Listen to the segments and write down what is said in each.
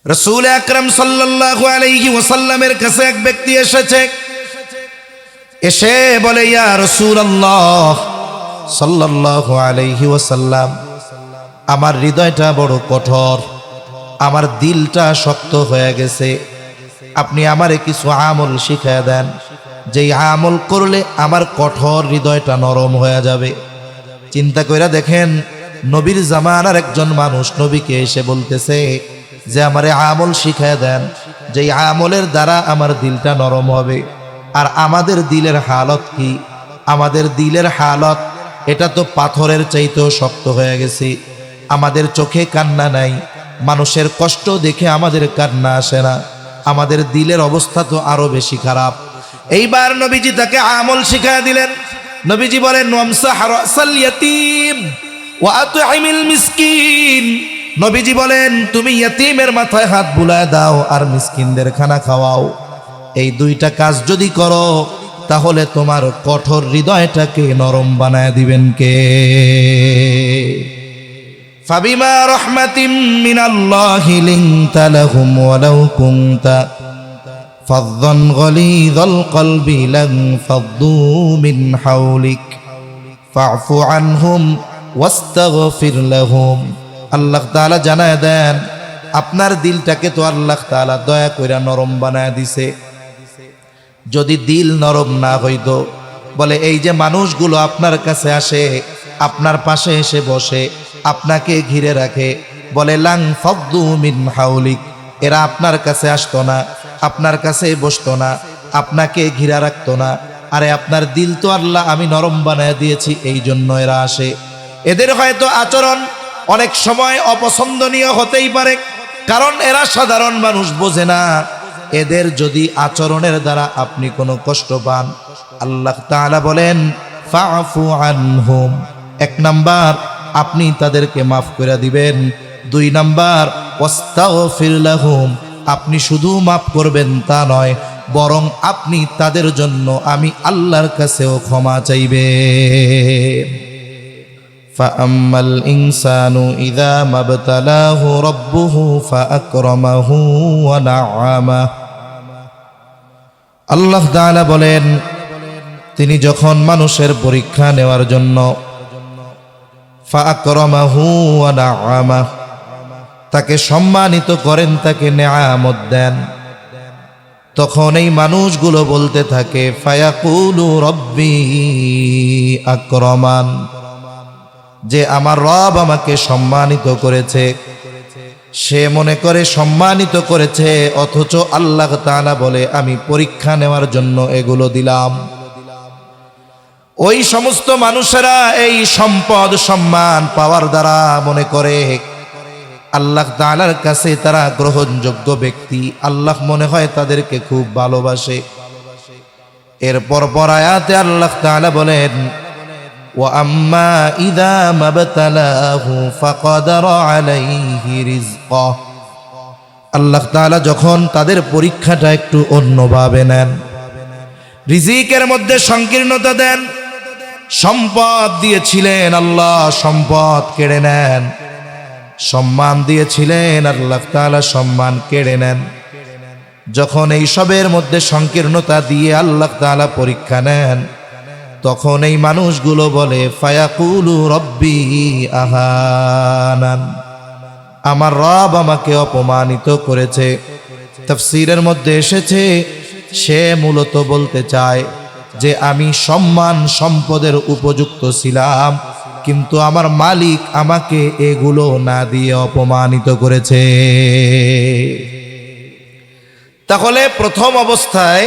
রাসূল আকরাম সাল্লাল্লাহু আলাইহি ওয়াসাল্লামের কাছে এক ব্যক্তি এসেছে, এসে বলে, ইয়া রাসূলুল্লাহ সাল্লাল্লাহু আলাইহি ওয়াসাল্লাম, আমার হৃদয়টা বড় কঠোর, আমার দিলটা শক্ত হয়ে গেছে, আপনি আমারে কিছু আমল শিখিয়ে দেন, যেই আমল করলে আমার কঠোর হৃদয়টা নরম হয়ে যাবে। চিন্তা কইরা দেখেন, নবীর জামানার একজন মানুষ নবীকে এসে বলতেছে যে আমারে আমল শিখিয়ে দেন, যেই আমলের দ্বারা আমার দিলটা নরম হবে। আর আমাদের দিলের হালত কি? আমাদের দিলের হালত এটা তো পাথরের চাইতেও শক্ত হয়ে গেছে। আমাদের চোখে কান্না নাই, মানুষের কষ্ট দেখে আমাদের কান্না আসে না, আমাদের দিলের অবস্থা তো আরো বেশি খারাপ। এইবার নবীজি তাকে আমল শিখিয়ে দিলেন। নবীজি বলেন, ওয়ামসাহ রাসাল ইয়াতীম ওয়া আত'ইমিল মিসকিন। নবীজি বলেন, তুমি ইয়াতীমের মাথায় হাত বুলায় দাও আর মিসকিনদের খানা খাওয়াও। এই দুইটা কাজ যদি করো তাহলে তোমার কঠোর হৃদয়টাকে নরম বানায় দিবেন কে? ফাবিমা রাহমাতিম মিনাল্লাহি লিনতা লাহুম ওয়ালাউ কুনতা ফাযযান গালিযাল কলবি লানফাদ্দু মিন হাওলিক ফা'ফু আনহুম ওয়াস্তাগফির লাহুম। আল্লাহ তাআলা জানায় দেন, আপনার দিলটাকে তো আল্লাহ তাআলা দয়া কইরা নরম বানায় দিছে। যদি দিল নরম না হইতো, বলে এই যে মানুষগুলো আপনার কাছে আসে, আপনার পাশে এসে বসে, আপনাকে ঘিরে রাখে, বলে লাং ফাদ্দু মিন হাউলিক, এরা আপনার কাছে আসতো না, আপনার কাছে বসতো না, আপনাকে ঘিরা রাখতো না। আরে আপনার দিল তো আল্লাহ আমি নরম বানায় দিয়েছি, এই জন্য এরা আসে। এদের হয়তো আচরণ অনেক সময় অপছন্দনীয় হতেই পারে, কারণ এরা সাধারণ মানুষ, বোঝে না। এদের যদি আচরণের দ্বারা আপনি কোনো কষ্ট পান, আল্লাহ তাআলা বলেন ফা'ফু আনহুম। এক নাম্বার, আপনি তাদেরকে মাফ করে দিবেন। দুই নাম্বার, ওয়াস্তাগফির লাহুম, আপনি শুধু মাফ করবেন তা নয়, বরং আপনি তাদের জন্য আমি আল্লাহর কাছেও ক্ষমা চাইবেন। ফাআম্মাল ইনসানু ইযা মাবতালাহু রাব্বুহু ফাআকরামাহু ওয়া না'আমাহু। আল্লাহ তাআলা বলেন, তিনি যখন মানুষের পরীক্ষা নেওয়ার জন্য ফাআকরামাহু ওয়া না'আমাহু, তাকে সম্মানিত করেন, তাকে নেয়ামত দেন, তখন এই মানুষগুলো বলতে থাকে ফায়াকুলু রব্বি আকরামান, যে আমার রব আমাকে সম্মানিত করেছে। সে মনে করে সম্মানিত করেছে, অথচ আল্লাহ তাআলা বলে আমি পরীক্ষা নেওয়ার জন্য এগুলো দিলাম। ওই সমস্ত মানুষেরা এই সম্পদ সম্মান পাওয়ার দ্বারা মনে করে আল্লাহ তাআলার কাছে তারা গ্রহণযোগ্য ব্যক্তি, আল্লাহ মনে হয় তাদেরকে খুব ভালোবাসে। এরপর আয়াতে আল্লাহ তাআলা বলেন, ওয়া আম্মা ইযা মাবতালাহু ফাকাদারা আলাইহি রিজকাহ। আল্লাহ তাআলা যখন তাদের পরীক্ষাটা একটু অন্যভাবে নেন, রিজিকের মধ্যে সংকীর্ণতা দেন। সম্পদ দিয়েছিলেন, আল্লাহ সম্পদ কেড়ে নেন। সম্মান দিয়েছিলেন, আল্লাহ তাআলা সম্মান কেড়ে নেন। যখন এই সবের মধ্যে সংকীর্ণতা দিয়ে আল্লাহ তাআলা পরীক্ষা নেন, তখন এই মানুষগুলো বলে ফায়াকুলু রব্বি আহানান, আমার রব আমাকে অপমানিত করেছে। তাফসীরের মধ্যে এসেছে, সে মূলত বলতে চায় যে আমি সম্মান সম্পদের উপযুক্ত ছিলাম, কিন্তু আমার মালিক আমাকে এগুলো না দিয়ে অপমানিত করেছে। তাহলে প্রথম অবস্থায়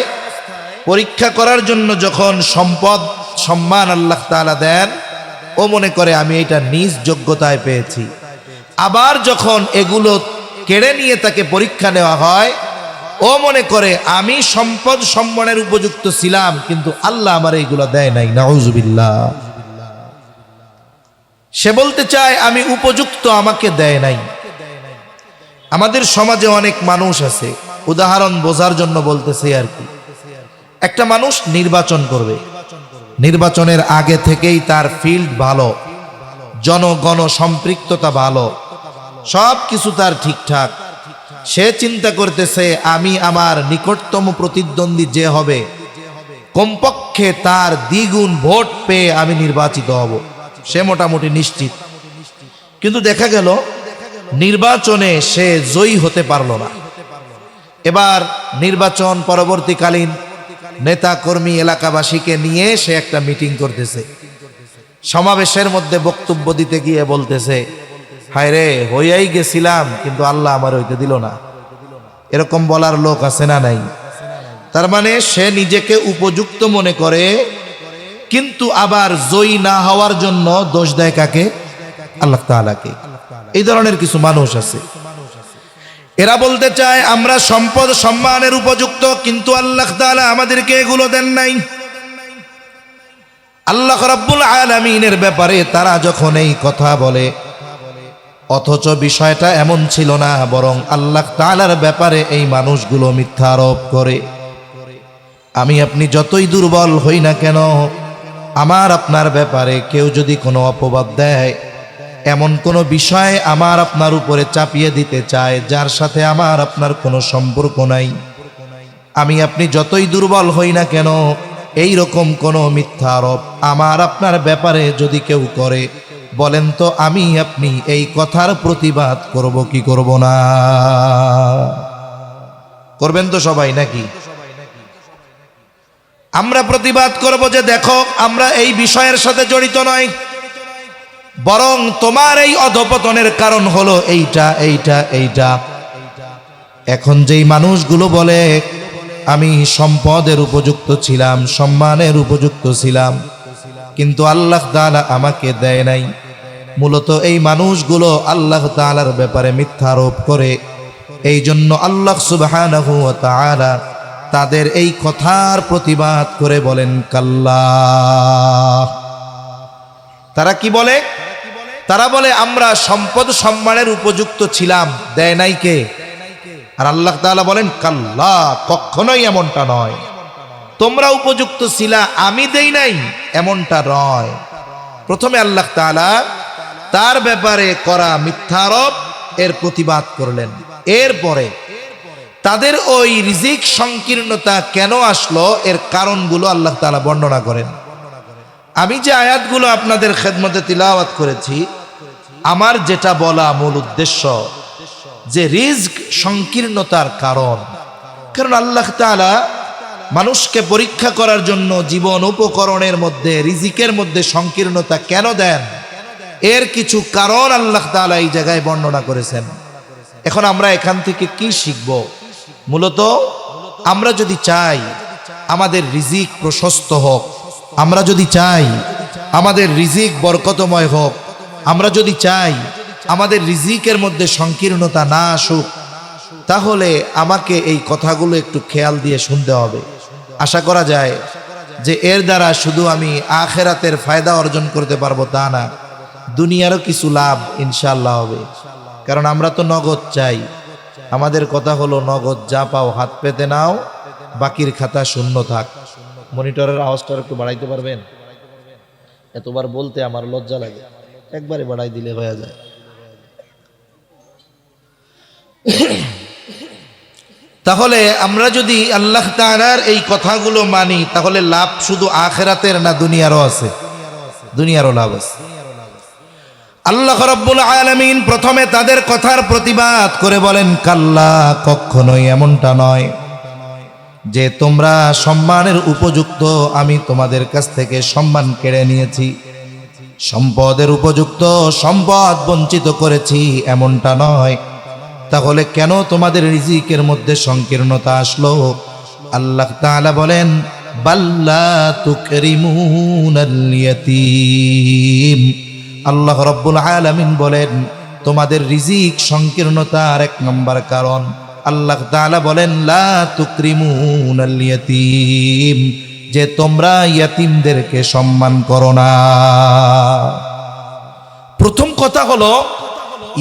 পরীক্ষা করার জন্য যখন সম্পদ সম্মান আল্লাহ তাআলা দেন, ও মনে করে আমি এটা নিজ যোগ্যতায় পেয়েছি। আবার যখন এগুলো কেড়ে নিয়ে তাকে পরীক্ষা নেওয়া হয়, ও মনে করে আমি সম্পদ সম্মানের উপযুক্ত ছিলাম, কিন্তু আল্লাহ আমার এইগুলো দেয় নাই। নাউজুবিল্লাহ। সে বলতে চায় আমি উপযুক্ত, আমাকে দেয় নাই। আমাদের সমাজে অনেক মানুষ আছে, উদাহরণ বোঝার জন্য বলতেছি আর কি। একটা মানুষ নির্বাচন করবে, নির্বাচনের আগে থেকেই তার ফিল্ড ভালো, জনগণ সম্পৃক্ততা ভালো, সব কিছু তার ঠিকঠাক, সে চিন্তা করতেছে আমি আমার নিকটতম প্রতিদ্বন্দ্বী যে হবে কমপক্ষে তার দ্বিগুণ ভোট পেয়ে আমি নির্বাচিত হব, সে মোটামুটি নিশ্চিত। কিন্তু দেখা গেল নির্বাচনে সে জয়ী হতে পারল না। এবার নির্বাচন পরবর্তীকালীন নেতা কর্মী এলাকাবাসীকে নিয়ে সে একটা মিটিং করতেছে। সমাবেশের মধ্যে বক্তব্য দিতে গিয়ে বলতেছে, হায় রে, হইয়াই গেছিলাম কিন্তু আল্লাহ আমার হইতে দিল না। এরকম বলার লোক আছে না নাই? তার মানে সে নিজেকে উপযুক্ত মনে করে, কিন্তু আবার জয়ী না হওয়ার জন্য দোষ দেয় কাকে? আল্লাহ তাআলাকে। এই ধরনের কিছু মানুষ আছে, এরা বলতে চায় আমরা সম্পদ সম্মানের উপযুক্ত, কিন্তু আল্লাহ তাআলা আমাদেরকে এগুলো দেন নাই। আল্লাহ রাব্বুল আলামিনের ব্যাপারে তারা যখন এই কথা বলে, অথচ বিষয়টা এমন ছিল না, বরং আল্লাহ তাআলার ব্যাপারে এই মানুষগুলো মিথ্যা আরোপ করে। আমি আপনি যতই দুর্বল হই না কেন, আমার আপনার ব্যাপারে কেউ যদি কোনো অপবাদ দেয়, এমন কোনো বিষয় আমার আপনার উপরে চাপিয়ে দিতে চায় যার সাথে আমার আপনার কোনো সম্পর্ক নাই, আমি আপনি যতই দুর্বল হই না কেন, এই রকম কোনো মিথ্যা আরোপ আমার আপনার ব্যাপারে যদি কেউ করে, বলেন তো আমি আপনি এই কথার প্রতিবাদ করব কি করব না? করবেন তো সবাই নাকি? আমরা প্রতিবাদ করব যে দেখো আমরা এই বিষয়ের সাথে জড়িত নয়, বরং তোমার এই অধপতনের কারণ হলো এইটা এইটা এইটা। এখন যেই মানুষগুলো বলে আমি সম্পদের উপযুক্ত ছিলাম, সম্মানের উপযুক্ত ছিলাম, কিন্তু আল্লাহ তাআলা আমাকে দেয় নাই, মূলত এই মানুষগুলো আল্লাহ তাআলার ব্যাপারে মিথ্যা আরোপ করে। এই জন্য আল্লাহ সুবহানাহু ওয়া তাআলা তাদের এই কথার প্রতিবাদ করে বলেন কাল্লা। তারা কি বলে? তারা বলে আমরা সম্পদ সম্মানের উপযুক্ত ছিলাম, দেয় নাই কে? আর আল্লাহ তাআলা বলেন কাল্লা, কখনোই এমনটা নয়। তোমরা উপযুক্ত ছিলা, আমি দেই নাই, এমনটা নয়। প্রথমে আল্লাহ তাআলা তার ব্যাপারে করা মিথ্যারোপ এর প্রতিবাদ করলেন, এরপরে তাদের ওই রিজিক সংকীর্ণতা কেন আসলো এর কারণগুলো আল্লাহ তাআলা বর্ণনা করেন। আমি যে আয়াতগুলো আপনাদের খেদমতে তিলাওয়াত করেছি, আমার যেটা বলা মূল উদ্দেশ্য যে রিজক সংকীর্ণতার কারণ আল্লাহ তাআলা মানুষকে পরীক্ষা করার জন্য জীবন উপকরণের মধ্যে রিজিকের মধ্যে সংকীর্ণতা কেন দেন, এর কিছু কারণ আল্লাহ তাআলা এই জায়গায় বর্ণনা করেছেন। এখন আমরা এখান থেকে কি শিখব? মূলত আমরা যদি চাই আমাদের রিজিক প্রশস্ত হোক, আমরা যদি চাই আমাদের রিজিক বরকতময় হোক, আমরা যদি চাই আমাদের রিজিকের মধ্যে সংকীর্ণতা না আসুক, তাহলে আমাকে এই কথাগুলো একটু খেয়াল দিয়ে শুনতে হবে। আশা করা যায় যে এর দ্বারা শুধু আমি আখিরাতের ফায়দা অর্জন করতে পারবো তা না, দুনিয়ারও কিছু লাভ ইনশাআল্লাহ হবে। কারণ আমরা তো নগদ চাই, আমাদের কথা হলো নগদ যা পাও হাত পেতে নাও, বাকির খাতা শূন্য থাক। মনিটরের আওয়াজটা একটু বাড়াইতে পারবেন? এতবার বলতে আমার লজ্জা লাগে, একবারে বাড়াই দিলে হয়ে যায়। তাহলে আমরা যদি আল্লাহ তাআলার এই কথাগুলো মানি, তাহলে লাভ শুধু আখিরাতের না দুনিয়ারও আছে, দুনিয়ারও লাভ আছে। আল্লাহ রাব্বুল আলামিন প্রথমে তাদের কথার প্রতিবাদ করে বলেন কাল্লা, কখনোই এমনটা নয় যে তোমরা সম্মানের উপযুক্ত, আমি তোমাদের কাছ থেকে সম্মান কেড়ে নিয়েছি, সম্পদের উপযুক্ত সম্পদ বঞ্চিত করেছি, এমনটা নয়। তাহলে কেন তোমাদের রিজিকের মধ্যে সংকীর্ণতা আসলো? আল্লাহ তাআলা বলেন বাল্লা তুকরিমুনাল ইয়াতীম। আল্লাহ রাব্বুল আলামিন বলেন তোমাদের রিজিক সংকীর্ণতার এক নম্বর কারণ আল্লাহ তাআলা বলেন লা তুকরিমুনাল ইয়াতীম, যে তোমরা ইয়াতীমদেরকে সম্মান করো না। প্রথম কথা হলো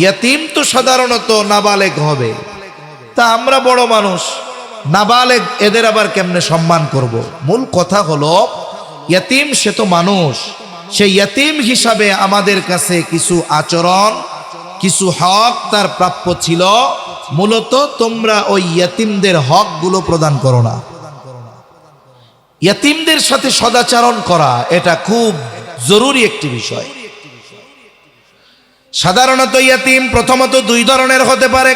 ইয়াতীম তো সাধারণত নাবালেগ হবে, তা আমরা বড় মানুষ, নাবালেগ এদের আবার কেমনে সম্মান করব? মূল কথা হলো ইয়াতীম সে তো মানুষ, সেই ইয়াতীম হিসাবে আমাদের কাছে কিছু আচরণ, কিছু হক তার প্রাপ্য ছিল, মূলত তোমরা ওই ইয়াতিমদের হকগুলো প্রদান করো না। ইয়াতিমদের সাথে সদাচরণ করা এটা খুব জরুরি একটি বিষয়। সাধারণত ইয়াতিম প্রথমত দুই ধরনের হতে পারে।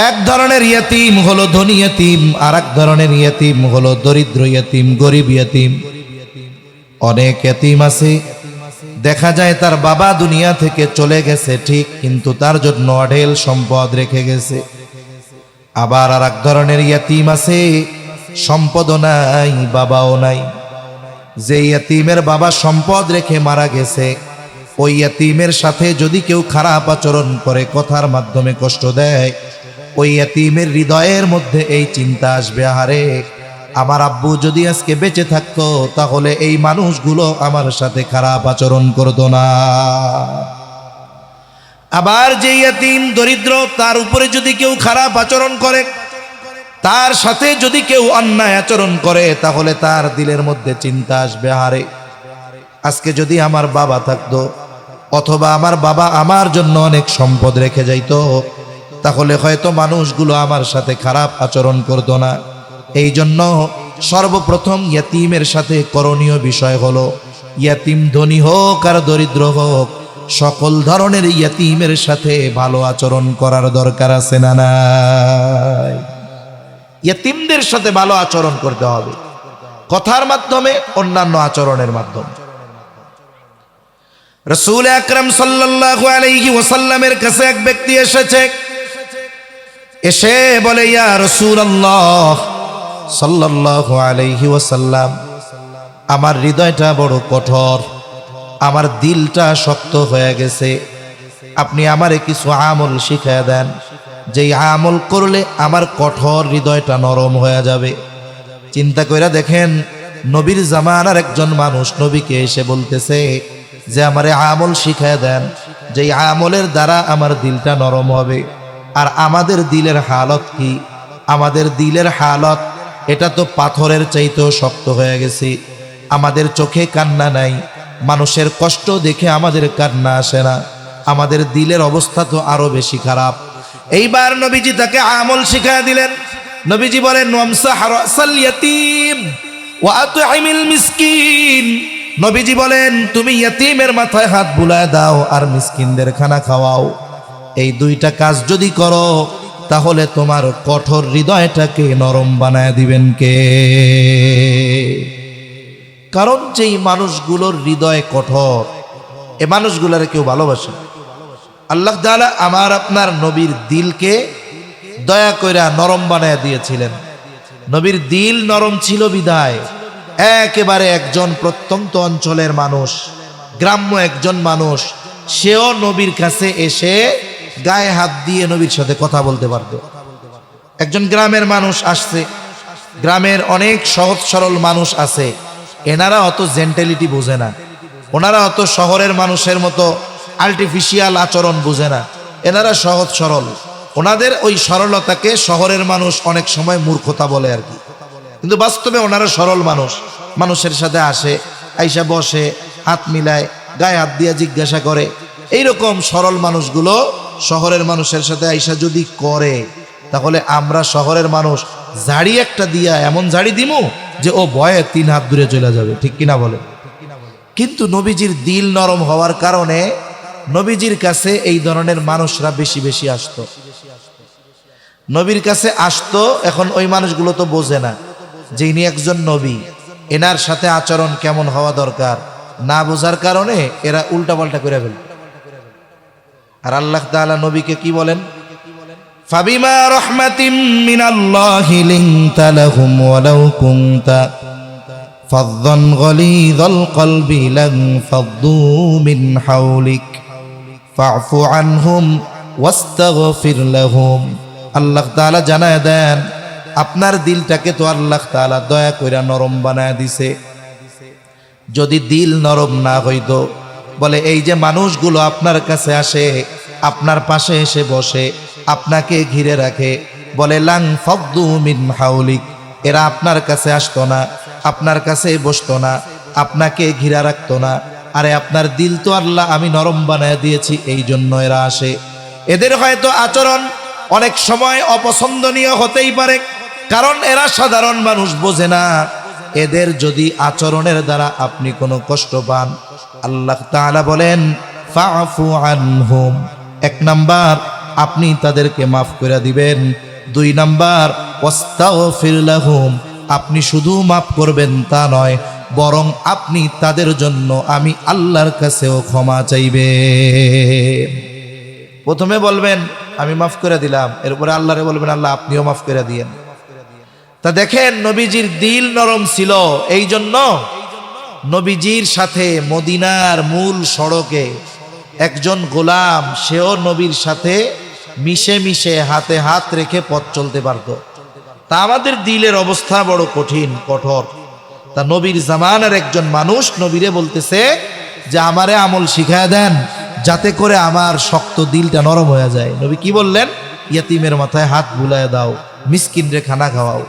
এক ধরনের ইয়াতিম হলো ধনী ইয়াতিম, আর এক ধরনের ইয়াতিম হলো দরিদ্র ইয়াতিম, গরিব ইয়াতিম। অনেক ইয়াতিম আছে দেখা যায় তার বাবা দুনিয়া থেকে চলে গেছে ঠিক, কিন্তু তার জন্য অঢেল সম্পদ রেখে গেছে। আবার আর এক ধরনের ইয়াতিম আছে সম্পদও নাই বাবাও নাই। যে ইয়াতিমের বাবা সম্পদ রেখে মারা গেছে, ওই ইয়াতিমের সাথে যদি কেউ খারাপ আচরণ করে, কথার মাধ্যমে কষ্ট দেয়, ওই ইয়াতিমের হৃদয়ের মধ্যে এই চিন্তা আসবে, আহারে আমার আব্বু যদি আজকে বেঁচে থাকতো তাহলে এই মানুষগুলো আমার সাথে খারাপ আচরণ করতো না। আবার যে ইয়াতিম দরিদ্র, তার উপরে যদি কেউ খারাপ আচরণ করে, তার সাথে যদি কেউ অন্যায় আচরণ করে, তাহলে তার দিলের মধ্যে চিন্তা আসবে, আরে আজকে যদি আমার বাবা থাকতো, অথবা আমার বাবা আমার জন্য অনেক সম্পদ রেখে যাইতো, তাহলে হয়তো মানুষগুলো আমার সাথে খারাপ আচরণ করতো না। এই জন্য সর্বপ্রথম ইয়াতিমের সাথে করণীয় বিষয় হলো, ইয়াতিম ধনী হোক আর দরিদ্র হোক, সকল ধরনের ইয়াতিমের সাথে ভালো আচরণ করার দরকার আছে না নাই? ইয়াতিমদের সাথে ভালো আচরণ করতে হবে, কথার মাধ্যমে, অন্যান্য আচরণের মাধ্যমে। রাসূল আকরাম সাল্লাল্লাহু আলাইহি ওয়াসাল্লামের কাছে এক ব্যক্তি এসেছে, এসে বলে, ইয়া রাসূলুল্লাহ সাল্লাল্লাহু আলাইহি ওয়াসাল্লাম, আমার হৃদয়টা বড় কঠোর, আমার দিলটা শক্ত হয়ে গেছে, আপনি আমারে কিছু আমল শিখিয়ে দেন, যেই আমল করলে আমার কঠোর হৃদয়টা নরম হয়ে যাবে। চিন্তা কইরা দেখেন, নবীর জামানার একজন মানুষ নবীকে এসে বলতেছে যে আমারে আমল শিখিয়ে দেন, যেই আমলের দ্বারা আমার দিলটা নরম হবে। আর আমাদের দিলের হালত কি? আমাদের দিলের হালত এটা তো পাথরের চাইতেও শক্ত হয়ে গেছে। আমাদের চোখে কান্না নাই, মানুষের কষ্ট দেখে আমাদের কান্না আসে না, আমাদের দিলের অবস্থা তো আরো বেশি খারাপ। এইবার নবীজি তাকে আমল শিখায়া দিলেন। নবীজি বলেন, ওয়ামসাহ রাসাল ইয়াতীম ওয়া আত'ইমিল মিসকিন। নবীজি বলেন, তুমি ইয়াতীমের মাথায় হাত বুলায় দাও আর মিসকিনদের খানা খাওয়াও। এই দুইটা কাজ যদি করো, তাহলে তোমার কঠোর হৃদয়টাকে নরম বানায় দিবেন কে? কারণ যেই মানুষগুলোর হৃদয় কঠোর, এ মানুষগুলোর কেউ ভালোবাসে। আল্লাহ তাআলা আমার আপনার নবীর দিলকে দয়া কইরা নরম বানায় দিয়েছিলেন। নবীর দিল নরম ছিল বিধায় একেবারে একজন প্রত্যন্ত অঞ্চলের মানুষ, গ্রাম্য একজন মানুষ, সেও নবীর কাছে এসে গায়ে হাত দিয়ে নবীর সাথে কথা বলতে পারত। একজন গ্রামের মানুষ আসছে, গ্রামের অনেক সহজ সরল মানুষ আছে, এনারা অত জেন্টালিটি বোঝে না, ওনারা অত শহরের মানুষের মতো আর্টিফিশিয়াল আচরণ বোঝে না, এনারা সহজ সরল। ওনাদের ওই সরলতাকে শহরের মানুষ অনেক সময় মূর্খতা বলে আর কি, কিন্তু বাস্তবে ওনারা সরল মানুষ। মানুষের সাথে আসে, আইসা বসে, হাত মিলায়, গায়ে হাত দিয়ে জিজ্ঞাসা করে। এইরকম সরল মানুষগুলো শহরের মানুষের সাথে আইসা যদি করে, তাহলে আমরা শহরের মানুষ ঝাড়ি একটা দিয়া এমন ঝাড়ি দিমু যে ও ভয়ে 3 হাত দূরে চলে যাবে, ঠিক কিনা বলে? কিন্তু নবীজির দিল নরম হওয়ার কারণে নবীজির কাছে এই ধরনের মানুষরা বেশি বেশি আসতো, নবীর কাছে আসতো। এখন ওই মানুষগুলো তো বোঝে না যে ইনি একজন নবী, এনার সাথে আচরণ কেমন হওয়া দরকার, না বোঝার কারণে এরা উল্টাপাল্টা করে ফেলে। আর আল্লাহ তাআলা নবীকে কি বলেন? ফাবিমা রাহমাতিম মিনাল্লাহি লিনতা লাহুম ওয়ালাউ কুনতা ফাযযান গালিযাল কলবি লানফাদ্দু মিন হাওলিক ফা'ফু আনহুম ওয়াস্তাগফির লাহুম। আল্লাহ তাআলা জানায় দেন, আপনার দিলটাকে তো আল্লাহ তাআলা দয়া কইরা নরম বানায় দিছে। যদি দিল নরম না হইতো, বলে এই যে মানুষগুলো আপনার কাছে আসে, আপনার পাশে এসে বসে, আপনাকে ঘিরে রাখে, বলে লাং ফাদ্দু মিন হাওলিক, এরা আপনার কাছে আসতো না, আপনার কাছে বসতো না, আপনাকে ঘিরা রাখতো না। আরে আপনার দিল তো আল্লাহ আমি নরম বানায় দিয়েছি, এই জন্য এরা আসে। এদের হয়তো আচরণ অনেক সময় অপছন্দনীয় হতেই পারে, কারণ এরা সাধারণ মানুষ, বোঝে না। এদের যদি আচরণের দ্বারা আপনি কোনো কষ্ট পান, আল্লাহ তাআলা বলেন ফাআফু আনহুম। 1 নাম্বার, আপনি তাদেরকে মাফ করে দিবেন। 2 নাম্বার, ওয়াস্তাগফির লাহুম, আপনি শুধু মাফ করবেন তা নয়, বরং আপনি তাদের জন্য আমি আল্লাহর কাছেও ক্ষমা চাইবেন। প্রথমে বলবেন আমি মাফ করে দিলাম, এরপরে আল্লাহরে বলবেন আল্লাহ আপনিও মাফ করে দিয়েন। তা দেখেন নবীজির দিল নরম ছিল, এই জন্য নবীজির সাথে মদিনার মূল সড়কে একজন গোলাম, সেও নবীর সাথে মিশে মিশে হাতে হাত রেখে পথ চলতে পারত। তা আমাদের দিলের অবস্থা বড় কঠিন, কঠোর। তা নবীর জামানার একজন মানুষ নবীরে বলতেছে যে আমারে আমল শিখায় দেন, যাতে করে আমার শক্ত দিলটা নরম হয়ে যায়। নবী কি বললেন? ইয়াতিমের মাথায় হাত বুলায় দাও, মিসকিনরে খানা খাওয়াও।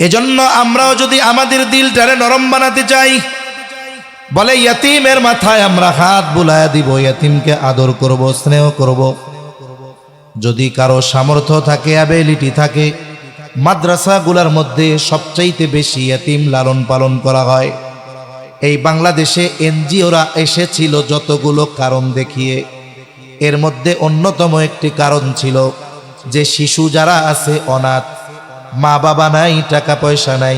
এজন্য আমরাও যদি আমাদের দিলটারে নরম বানাতে চাই, বলে ইয়াতিমের মাথায় আমরা হাত বুলায় দিব, ইয়াতিমকে আদর করব, স্নেহ করব। যদি কারো সামর্থ্য থাকে, অ্যাবিলিটি থাকে, মাদ্রাসাগুলোর মধ্যে সবচাইতে বেশি ইয়াতিম লালন পালন করা হয়। এই বাংলাদেশে এনজিওরা এসেছিল যতগুলো কারণ দেখিয়ে, এর মধ্যে অন্যতম একটি কারণ ছিল যে শিশু যারা আছে অনাথ, মা বাবা নাই, টাকা পয়সা নাই,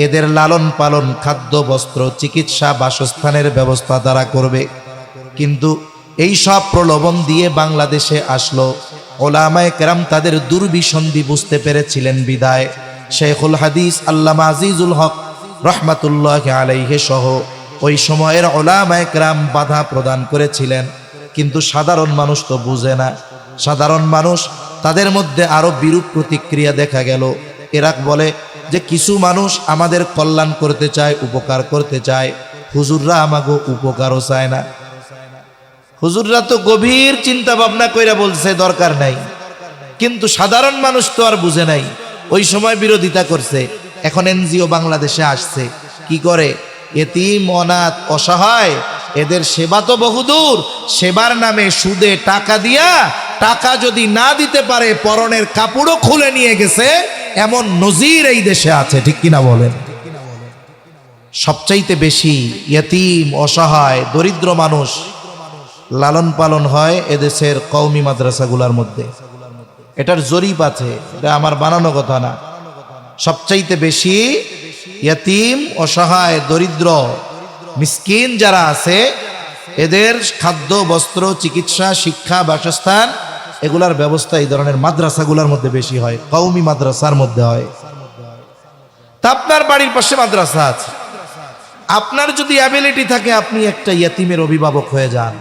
এদের লালন পালন, খাদ্য, বস্ত্র, চিকিৎসা, বাসস্থানের ব্যবস্থা তারা করবে। কিন্তু এই সব প্রলোভন দিয়ে বাংলাদেশে আসলো। ওলামায়ে কেরাম তাদের দুর্বিসন্ধি বুঝতে পেরেছিলেন বিদায় শেখুল হাদিস আল্লামা আজিজুল হক রহমাতুল্লাহি আলাইহি সহ ওই সময়ের ওলামায়ে কেরাম বাধা প্রদান করেছিলেন। কিন্তু সাধারণ মানুষ তো বুঝে না। সাধারণ মানুষ, তাদের মধ্যে আরো বিরূপ প্রতিক্রিয়া দেখা গেল। এরা বলে যে কিছু মানুষ আমাদের কল্যাণ করতে চায়, উপকার করতে চায়, হুজুররা আমাগো উপকারও চায় না। হুজুররা তো গভীর চিন্তা ভাবনা কইরা বলছে দরকার নাই, কিন্তু সাধারণ মানুষ তো আর বুঝে নাই। ওই সময় বিরোধিতা করছে। এখন এনজিও বাংলাদেশে আসছে, কি করে? এতিম, অনাথ, অসহায়, এদের সেবা তো বহুদূর, সেবার নামে সুদে টাকা দিয়া, টাকা যদি না দিতে পারে পরনের কাপড়ও খুলে নিয়ে গেছে, এমন নজির এই দেশে আছে, ঠিক কিনা বলেন? সবচাইতে বেশি ইয়তীম, অসহায়, দরিদ্র মানুষ লালন পালন হয় এদেশের কওমি মাদ্রাসাগুলোর মধ্যে। এটার জরিপ আছে, এটা আমার বানানো কথা না। সবচাইতে বেশি ইয়তীম, অসহায়, দরিদ্র, মিসকিন যারা আছে, এদের খাদ্য, বস্ত্র, চিকিৎসা, শিক্ষা, বাসস্থান, এগুলার ব্যবস্থা এই ধরনের মাদ্রাসাগুলোর মধ্যে বেশি হয়, কওমি মাদ্রাসার মধ্যে হয়। তা আপনার বাড়ির পাশে মাদ্রাসা আছে, আপনার যদি অ্যাবিলিটি থাকে, আপনি একটা ইয়তীমের অভিভাবক হয়ে যান।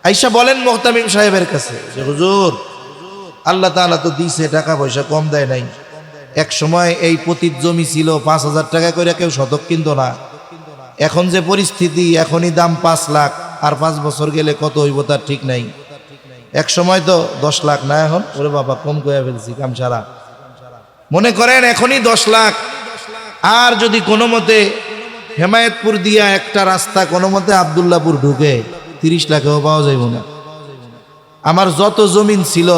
আইসা বলেন মুহতামিম সাহেবের কাছে যে হুজুর, আল্লাহ তাআলা তো দিছে, টাকা পয়সা কম দেয় নাই। এক সময় এই পতিত জমি ছিল 5,000 টাকা করে, কেউ শতক কিনতো না। এখন যে পরিস্থিতি, এখনই দাম 5 লাখ, আর 5 বছর গেলে কত হইব তার ঠিক নাই। এক সময় তো 10 লাখ না, এখন ওরে বাবা কম কইয়া ফেলছি কাম সারা। মনে করেন এখনই 10 লাখ, আর যদি কোনো মতে হেমায়েতপুর দিয়া একটা রাস্তা কোনো মতে আব্দুল্লাহপুর ঢুকে 30 লাখেও পাওয়া যাইব না। আমার যত জমিন ছিল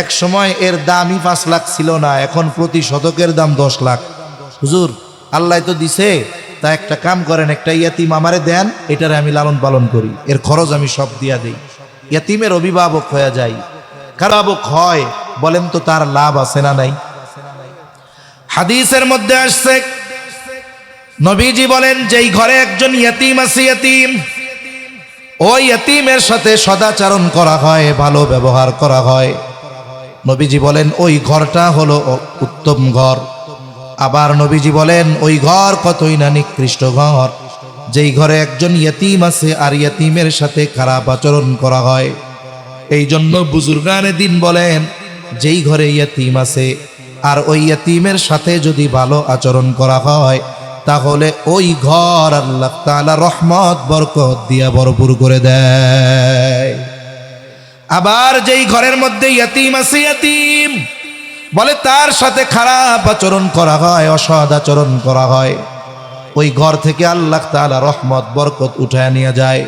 এক সময় এর দামই 5 লাখ ছিল না, এখন প্রতি শতকের দাম 10 লাখ। হুজুর আল্লাহ তো দিছে, তা একটা কাম করেন, একটা ইয়াতিম আমারে দেন, এটারে আমি লালন পালন করি, এর খরচ আমি সব দিয়া দেই। ইয়াতিমের অভিভাবক হয়ে যাই। খারাপক হয়, বলেন তো তার লাভ আছে না নাই? হাদিসের মধ্যে আসছে, নবীজি বলেন যেই ঘরে একজন ইয়াতিম আছে, ইয়াতিম, ওই ইয়াতিমের সাথে সদাচরণ করা হয়, ভালো ব্যবহার করা হয়, নবীজি বলেন ওই ঘরটা হলো উত্তম ঘর। আবার নবীজি বলেন ওই ঘর কতই না নিকৃষ্ট ঘর, যেই ঘরে একজন ইয়াতিম আছে আর ইয়াতিমের সাথে খারাপ আচরণ করা হয়। এই জন্য বুজুর্গানে দিন বলেন, যেই ঘরে ইয়াতিম আছে আর ওই ইয়াতিমের সাথে যদি ভালো আচরণ করা হয়, তাহলে ওই ঘর আল্লাহ তাআলা রহমত বরকত দিয়া ভরপুর করে দেয়। আবার যেই ঘরের মধ্যে ইয়াতিম আছে, ইয়াতিম বলে তার সাথে খারাপ আচরণ করা হয়, অসৎ আচরণ করা হয়, ওই ঘর থেকে আল্লাহ তাআলা রহমত বরকত উঠায় নিয়ে যায়।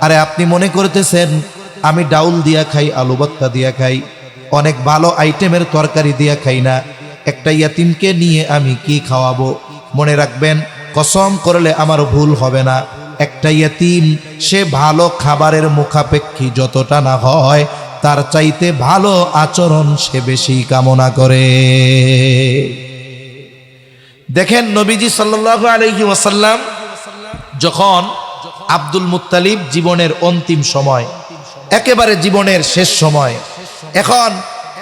আরে আপনি মনে করতেছেন আমি ডাউল দিয়া খাই, আলু ভর্তা দিয়া খাই, অনেক ভালো আইটেমের তরকারি দিয়া খাই না, একটা ইয়াতিমকে নিয়ে আমি কি খাওয়াবো? মনে রাখবেন, কসম করলে আমার ভুল হবে না, একটা ইয়াতিম সে ভালো খাবারের মুখাপেক্ষী যতটা না হয়, তার চাইতে ভালো আচরণ সে বেশি কামনা করে। দেখেন নবীজি সাল্লাল্লাহু আলাইহি ওয়াসাল্লাম যখন আব্দুল মুত্তালিব জীবনের অন্তিম সময়, একেবারে জীবনের শেষ সময়, এখন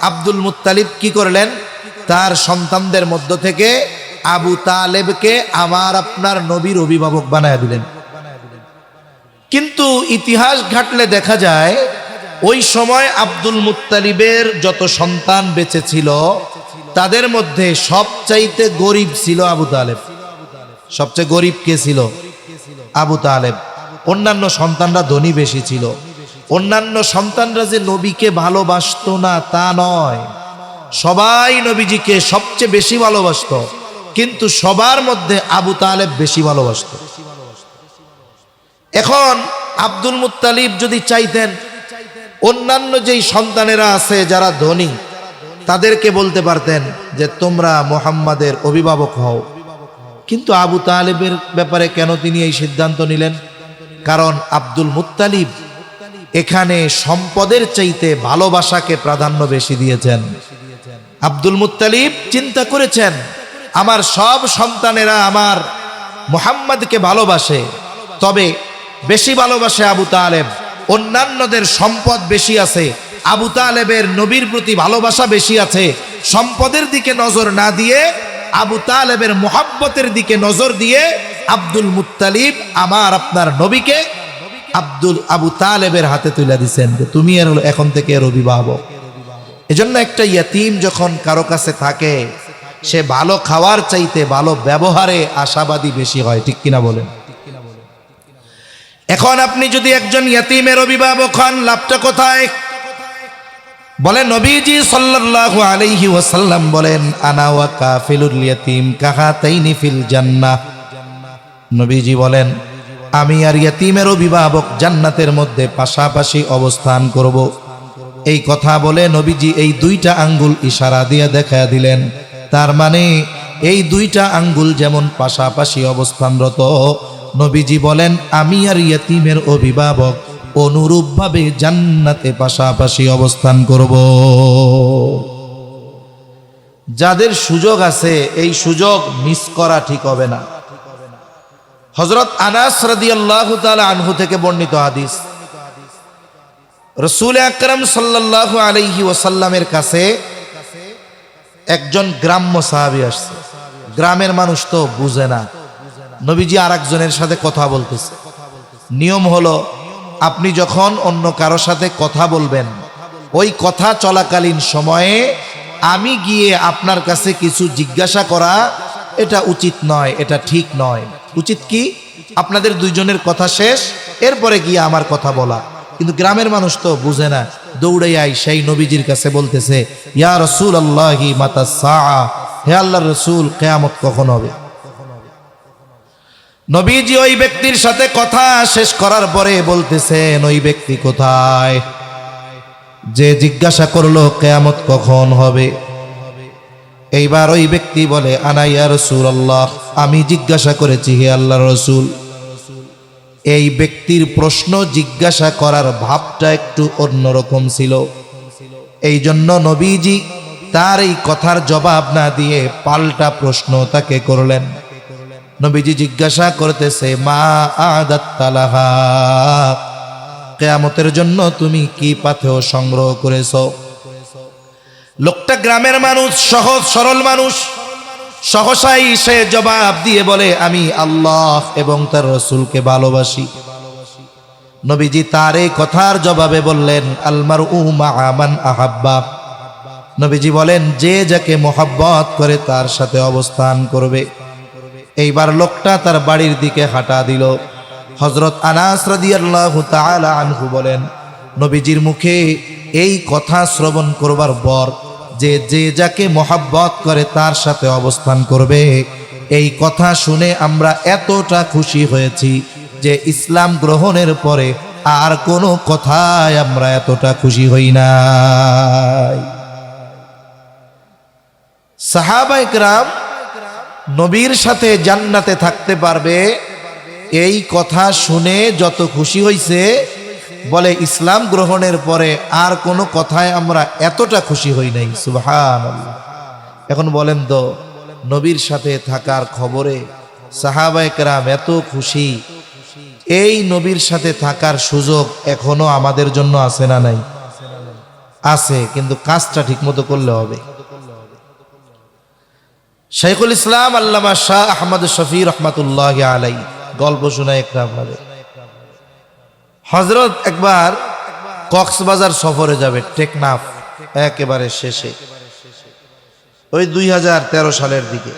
আব্দুল মুত্তালিব কি করলেন? তার সন্তানদের মধ্য থেকে আবু তালেবকে আমার আপনার নবীর অভিভাবক বানায় দিলেন। কিন্তু ইতিহাস ঘাটলে দেখা যায় ওই সময় আব্দুল মুত্তালিবের যত সন্তান বেঁচে ছিল তাদের মধ্যে সবচাইতে গরিব ছিল আবু তালেব। সবচেয়ে গরিব কে ছিল? আবু তালেব। অন্যান্য সন্তানরা ধনী বেশি ছিল। অন্যান্য সন্তানরা যে নবীকে ভালোবাসতো না তা নয়, সবাই নবীজিকে সবচেয়ে বেশি ভালোবাসতো, কিন্তু সবার মধ্যে আবু তালেব বেশি ভালোবাসতো। এখন আব্দুল মুত্তালিব যদি চাইতেন অন্যান্য যেই সন্তানেরা আছে যারা ধনী তাদেরকে বলতে পারতেন যে তোমরা মুহাম্মাদের অভিভাবক হও, কিন্তু আবু তালেবের ব্যাপারে কেন তিনি এই সিদ্ধান্ত নিলেন? কারণ আব্দুল মুত্তালিব এখানে সম্পদের চাইতে ভালোবাসাকে প্রাধান্য বেশি দিয়েছেন। আব্দুল মুত্তালিব চিন্তা করেছেন আমার সব সন্তানেরা আমার মুহাম্মাদকে ভালোবাসে, তবে বেশি ভালোবাসে আবু তালেব, অন্যান্যদের সম্পদ বেশি আছে, আবু তালেবের নবীর প্রতি ভালোবাসা বেশি আছে। সম্পদের দিকে নজর না দিয়ে আবু তালেবের মুহাব্বতের দিকে নজর দিয়ে আব্দুল মুত্তালিব আমার আপনার নবীকে আবু তালেবের হাতে তুলে দিচ্ছেন যে তুমি এর এখন থেকে এর অভিভাবক। এজন্য একটা ইয়াতিম যখন কারো কাছে থাকে সে ভালো খাওয়ার চাইতে ভালো ব্যবহারে আশাবাদী বেশি হয়, ঠিক কিনা বলেন? এখন আপনি যদি একজন ইয়াতিমের অভিভাবক হন, লাভটা কোথায়? বলে নবীজি সাল্লাল্লাহু আলাইহি ওয়াসাল্লাম বলেন আনা ওয়া কাফিলুল ইয়াতিম কাহাতাইনি ফিল জান্নাহ। নবীজি বলেন আমি আর ইয়াতিমের অভিভাবক জান্নাতের মধ্যে পাশাপাশি অবস্থান করব। এই কথা বলে নবীজি এই দুইটা আঙ্গুল ইশারা দিয়ে দেখায়া দিলেন, তার মানে এই দুইটা আঙ্গুল যেমন পাশাপাশি অবস্থানরত, নবীজি বলেন আমি আর ইয়াতিমের অভিভাবক অনুরূপভাবে জান্নাতে পাশাপাশি অবস্থান করব। যাদের সুযোগ আছে এই সুযোগ মিস করা ঠিক হবে না। হযরত আনাস রাদিয়াল্লাহু তাআলা আনহু থেকে বর্ণিত হাদিস, রাসূল আকরাম সাল্লাল্লাহু আলাইহি ওয়াসাল্লামের কাছে একজন গ্রাম্য সাহাবী আসছে। গ্রামের মানুষ তো বুঝে না, নবীজি আরেকজনের সাথে কথা বলতেছে। নিয়ম হলো আপনি যখন অন্য কারো সাথে কথা বলবেন, ওই কথা চলাকালীন সময়ে আমি গিয়ে আপনার কাছে কিছু জিজ্ঞাসা করা এটা উচিত নয়, এটা ঠিক নয়। উচিত কি? আপনাদের দুইজনের কথা শেষ, এরপরে গিয়ে আমার কথা বলা। কিন্তু গ্রামের মানুষ তো বুঝে না, দৌড়াই সেই নবীজির কাছে বলতেছে ইয়া রাসূলুল্লাহি মাতা সাআ, হে আল্লাহর রাসূল কিয়ামত কখন হবে? নবীজি ওই ব্যক্তির সাথে কথা শেষ করার পরে বলতেছেন ওই ব্যক্তি কোথায় যে জিজ্ঞাসা করলো কিয়ামত কখন হবে? এইবার ওই ব্যক্তি বলে আনা ইয়া রাসূলুল্লাহ, আমি জিজ্ঞাসা করেছি হে আল্লাহর রাসূল। এই ব্যক্তির প্রশ্ন জিজ্ঞাসা করার ভাবটা একটু অন্যরকম ছিল, এই জন্য নবীজি তার এই কথার জবাব না দিয়ে পাল্টা প্রশ্ন তাকে করলেন। নবীজি জিজ্ঞাসা করতেছে মা আদাত্তা লাহা, কিয়ামতের জন্য তুমি কি পাথেয় সংগ্রহ করেছো? লোকটা গ্রামের মানুষ, সহজ সরল মানুষ, সহসাই সে জবাব দিয়ে বলে আমি আল্লাহ এবং তার রাসূলকে ভালোবাসি। নবীজি তার এই কথার জবাবে বললেন আল মারউ মা'a মান আহাব্বা। নবীজি বলেন যে যাকে মোহাব্বত করে তার সাথে অবস্থান করবে। এইবার লোকটা তার বাড়ির দিকে হাঁটা দিল। হযরত আনাস রাদিয়াল্লাহু তাআলা আনহু বলেন নবীজির মুখে এই কথা শ্রবণ করবার পর যে যে যাকে মোহাব্বত করে তার সাথে অবস্থান করবে, এই কথা শুনে আমরা এতটা খুশি হয়েছি যে ইসলাম গ্রহণের পরে আর কোনো কথায় আমরা এতটা খুশি হই নাই। সাহাবায়ে কেরাম নবীর সাথে জান্নাতে থাকতে পারবে এই কথা শুনে যত খুশি হইছে, বলে ইসলাম গ্রহণের পরে আর কোনো কথায় আমরা এতটা খুশি হই নাই। সুবহানাল্লাহ। এখন বলেন তো, নবীর সাথে থাকার খবরে সাহাবায়ে কেরাম এত খুশি, এই নবীর সাথে থাকার সুযোগ এখনো আমাদের জন্য আছে না নাই? আছে, কিন্তু কাজটা ঠিকমতো করলে হবে। শাইখুল ইসলাম আল্লামা শাহ আহমদ শফি রহমাতুল্লাহি আলাইহি গল্প শোনায় একটা আপনাদের। হযরত একবার কক্সবাজার সফরে যাবে, টেকনাফ একেবারে শেষে, ওই 2013 সালের দিকে।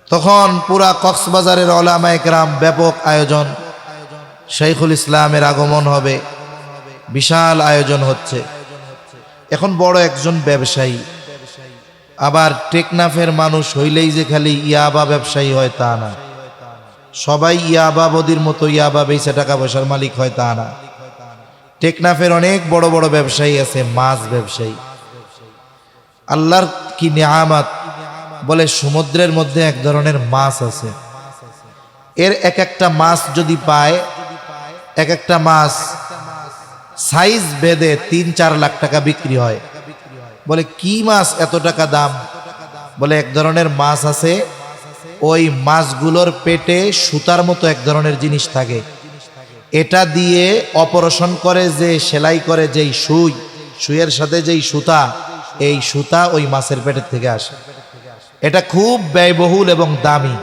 তখন পুরা কক্সবাজারের উলামায়ে কেরাম ব্যাপক আয়োজন, শাইখুল ইসলামের আগমন হবে, বিশাল আয়োজন হচ্ছে। এখন বড় একজন ব্যবসায়ী, আবার টেকনাফের মানুষ হইলেই যে খালি ইয়াবা ব্যবসায়ী হয় তা না, সবাই ইয়াবা বদির মতো ইয়াবা বেচে টাকা পয়সার মালিক হয় তা না। টেকনাফের অনেক বড় বড় ব্যবসায়ী আছে, মাছ ব্যবসায়ী। আল্লাহর কি নিয়ামত, বলে সমুদ্রের মধ্যে এক ধরনের মাছ আছে, এর এক একটা মাছ যদি পায়, এক একটা মাছ সাইজ ভেদে 3-4 লাখ টাকা বিক্রি হয়। বলে কি মাছ এত টাকা দাম? বলে এক ধরনের মাছ আছে, ওই মাছগুলোর পেটে সুতার মতো এক ধরনের জিনিস থাকে, এটা দিয়ে অপারেশন করে, যে সেলাই করে যেই সুই, সুইয়ের সাথে যেই সুতা, এই সুতা ওই মাছের পেটের থেকে আসে। এটা খুব ব্যয়বহুল এবং দামি,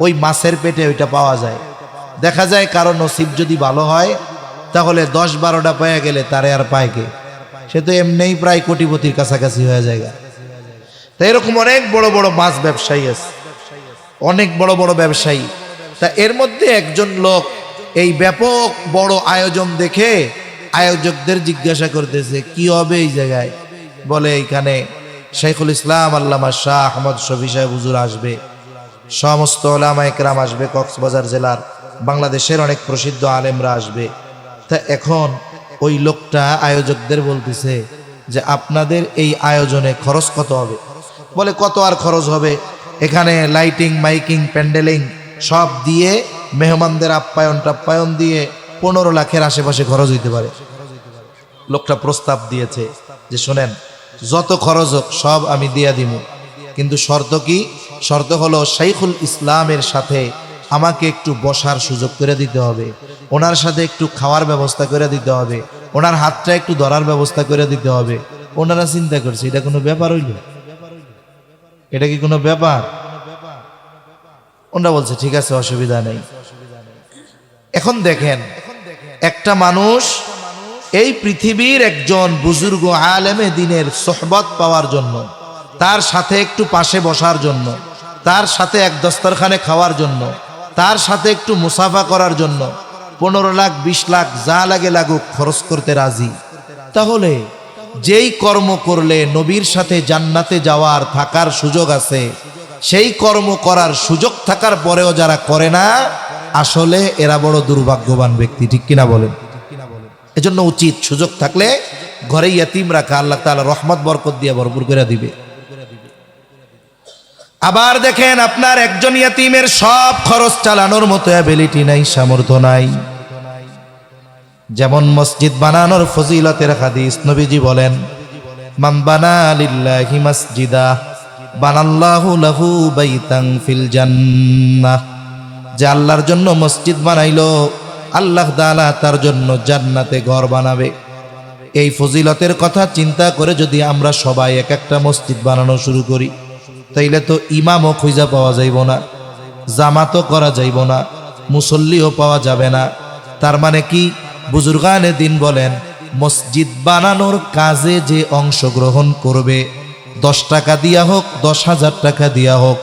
ওই মাছের পেটে ওইটা পাওয়া যায়। দেখা যায় কারো নসিব যদি ভালো হয়, তাহলে 10-12টা পায়ে গেলে তারে আর পায় কে? সে তো এমনিই প্রায় কোটিপতির কাছাকাছি হয়ে যায়। তা এরকম অনেক বড় বড় মাছ ব্যবসায়ী আছে, অনেক বড় বড় ব্যবসায়ী। তা এর মধ্যে একজন লোক এই ব্যাপক বড় আয়োজন দেখে আয়োজকদের জিজ্ঞাসা করতেছে, কি হবে এই জায়গায়? বলে এইখানে শাইখুল ইসলাম আল্লামা শাহ আহমদ শফি সাহেব হুজুর আসবে, সমস্ত উলামায়ে কেরাম আসবে, কক্সবাজার জেলার বাংলাদেশের অনেক প্রসিদ্ধ আলেমরা আসবে। তা এখন ওই লোকটা আয়োজকদের বলতেছে যে আপনাদের এই আয়োজনে খরচ কত হবে? বলে কত আর খরচ হবে, এখানে লাইটিং, মাইকিং, প্যান্ডেলিং সব দিয়ে, মেহমানদের আপ্যায়ন দিয়ে 15 লাখের আশেপাশে খরচ হইতে পারে। লোকটা প্রস্তাব দিয়েছে যে শোনেন, যত খরচ হোক সব আমি দিয়া দিব, কিন্তু শর্ত কি? শর্ত হলো শাইখুল ইসলামের সাথে আমাকে একটু বসার সুযোগ করে দিতে হবে, ওনার সাথে একটু খাওয়ার ব্যবস্থা করে দিতে হবে, ওনার হাতটা একটু ধরার ব্যবস্থা করে দিতে হবে। ওনারা চিন্তা করছে, এটা কোনো ব্যাপার হইল? এটা কি কোনো ব্যাপার? ওনারা বলছে ঠিক আছে, অসুবিধা নেই। এখন দেখেন, একটা মানুষ এই পৃথিবীর একজন বুজুর্গ আলেমে দ্বীনের সোহবত পাওয়ার জন্য, তার সাথে একটু পাশে বসার জন্য, তার সাথে এক দস্তরখানে খাওয়ার জন্য, তার সাথে একটু মুসাফা করার জন্য 15 লাখ 20 লাখ যা লাগে লাগুক খরচ করতে রাজি। তাহলে যেই কর্ম করলে নবীর সাথে জান্নাতে যাওয়ার থাকার সুযোগ আছে, সেই কর্ম করার সুযোগ থাকার পরেও যারা করে না, আসলে এরা বড় দুর্ভাগ্যবান ব্যক্তি। ঠিক কিনা বলেন? এজন্য উচিত সুযোগ থাকলে ঘরে ইয়াতিম রাখা, আল্লাহ তাআলা রহমত বরকত দিয়ে ভরপুর করে দিবে। আবার দেখেন, আপনার একজন ইয়াতিমের সব খরচ চালানোর মতো অ্যাবিলিটি নাই, সামর্থ্য নাই। যেমন মসজিদ বানানোর ফজিলতের হাদিস নবীজি বলেন, মান বানা লিল্লাহি মাসজিদা বানাল্লাহু লাহু বাইতান ফিল জান্নাহ। যে আল্লাহর জন্য মসজিদ বানাইলো, আল্লাহ তাআলা তার জন্য জান্নাতে ঘর বানাবে। এই ফজিলতের কথা চিন্তা করে যদি আমরা সবাই এক একটা মসজিদ বানানো শুরু করি, তাইলে তো ইমামও খুঁজা পাওয়া যাইব না, জামাতও করা যাইব না, মুসল্লিও পাওয়া যাবে না। তার মানে কি? বুজুর্গানে দিন বলেন, মসজিদ বানানোর কাজে যে অংশগ্রহণ করবে, 10 টাকা দিয়া হোক, 10,000 টাকা দিয়া হোক,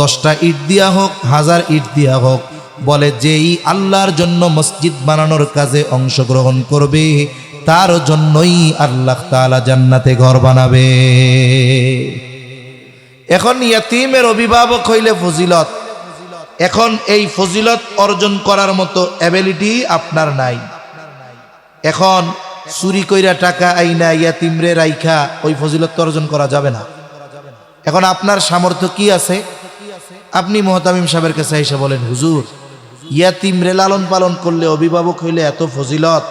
10টা ইট দিয়া হোক, 1000 ইট দিয়া হোক, বলে যেই আল্লাহর জন্য মসজিদ বানানোর কাজে অংশগ্রহণ করবে, তার জন্যই আল্লাহ তাআলা জান্নাতে ঘর বানাবে। এখন ইয়াতিমের অভিভাবক হইলে ফজিলত, এখন এই ফজিলত অর্জন করার মতো অ্যাবিলিটি আপনার নাই, এখন চুরি কইরা টাকা আইনা ইয়াতিমরে রাইখা ওই ফজিলত অর্জন করা যাবে না। এখন আপনার সামর্থ্য কি আছে? আপনি মুহতামিম সাহেবের কাছে এসে বলেন, হুজুর ইয়াতিমরে লালন পালন করলে, অভিভাবক হইলে এত ফজিলত,